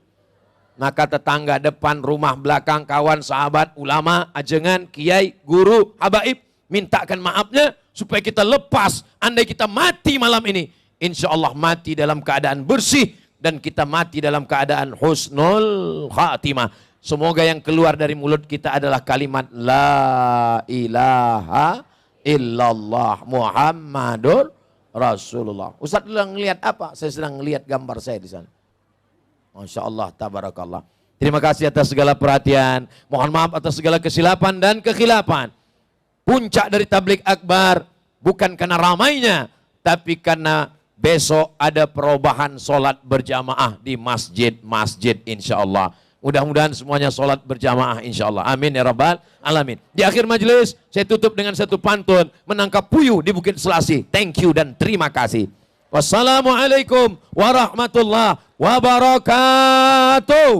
Maka tetangga depan, rumah belakang, kawan, sahabat, ulama, ajengan, kiai, guru, habaib, mintakan maafnya supaya kita lepas. Andai kita mati malam ini, insya Allah mati dalam keadaan bersih dan kita mati dalam keadaan husnul khatimah. Semoga yang keluar dari mulut kita adalah kalimat La ilaha illallah Muhammadur Rasulullah. Ustaz sedang ngelihat apa? Saya sedang ngelihat gambar saya di sana. Masya Allah, tabarakallah. Terima kasih atas segala perhatian. Mohon maaf atas segala kesilapan dan kekhilapan. Puncak dari tablik akbar bukan karena ramainya, tapi karena besok ada perubahan sholat berjamaah di masjid-masjid insya Allah. Mudah-mudahan semuanya sholat berjamaah insya Allah. Amin ya Rabbal Alamin. Di akhir majelis saya tutup dengan satu pantun menangkap puyuh di Bukit Selasi. Thank you dan terima kasih. Wassalamualaikum warahmatullahi wabarakatuh.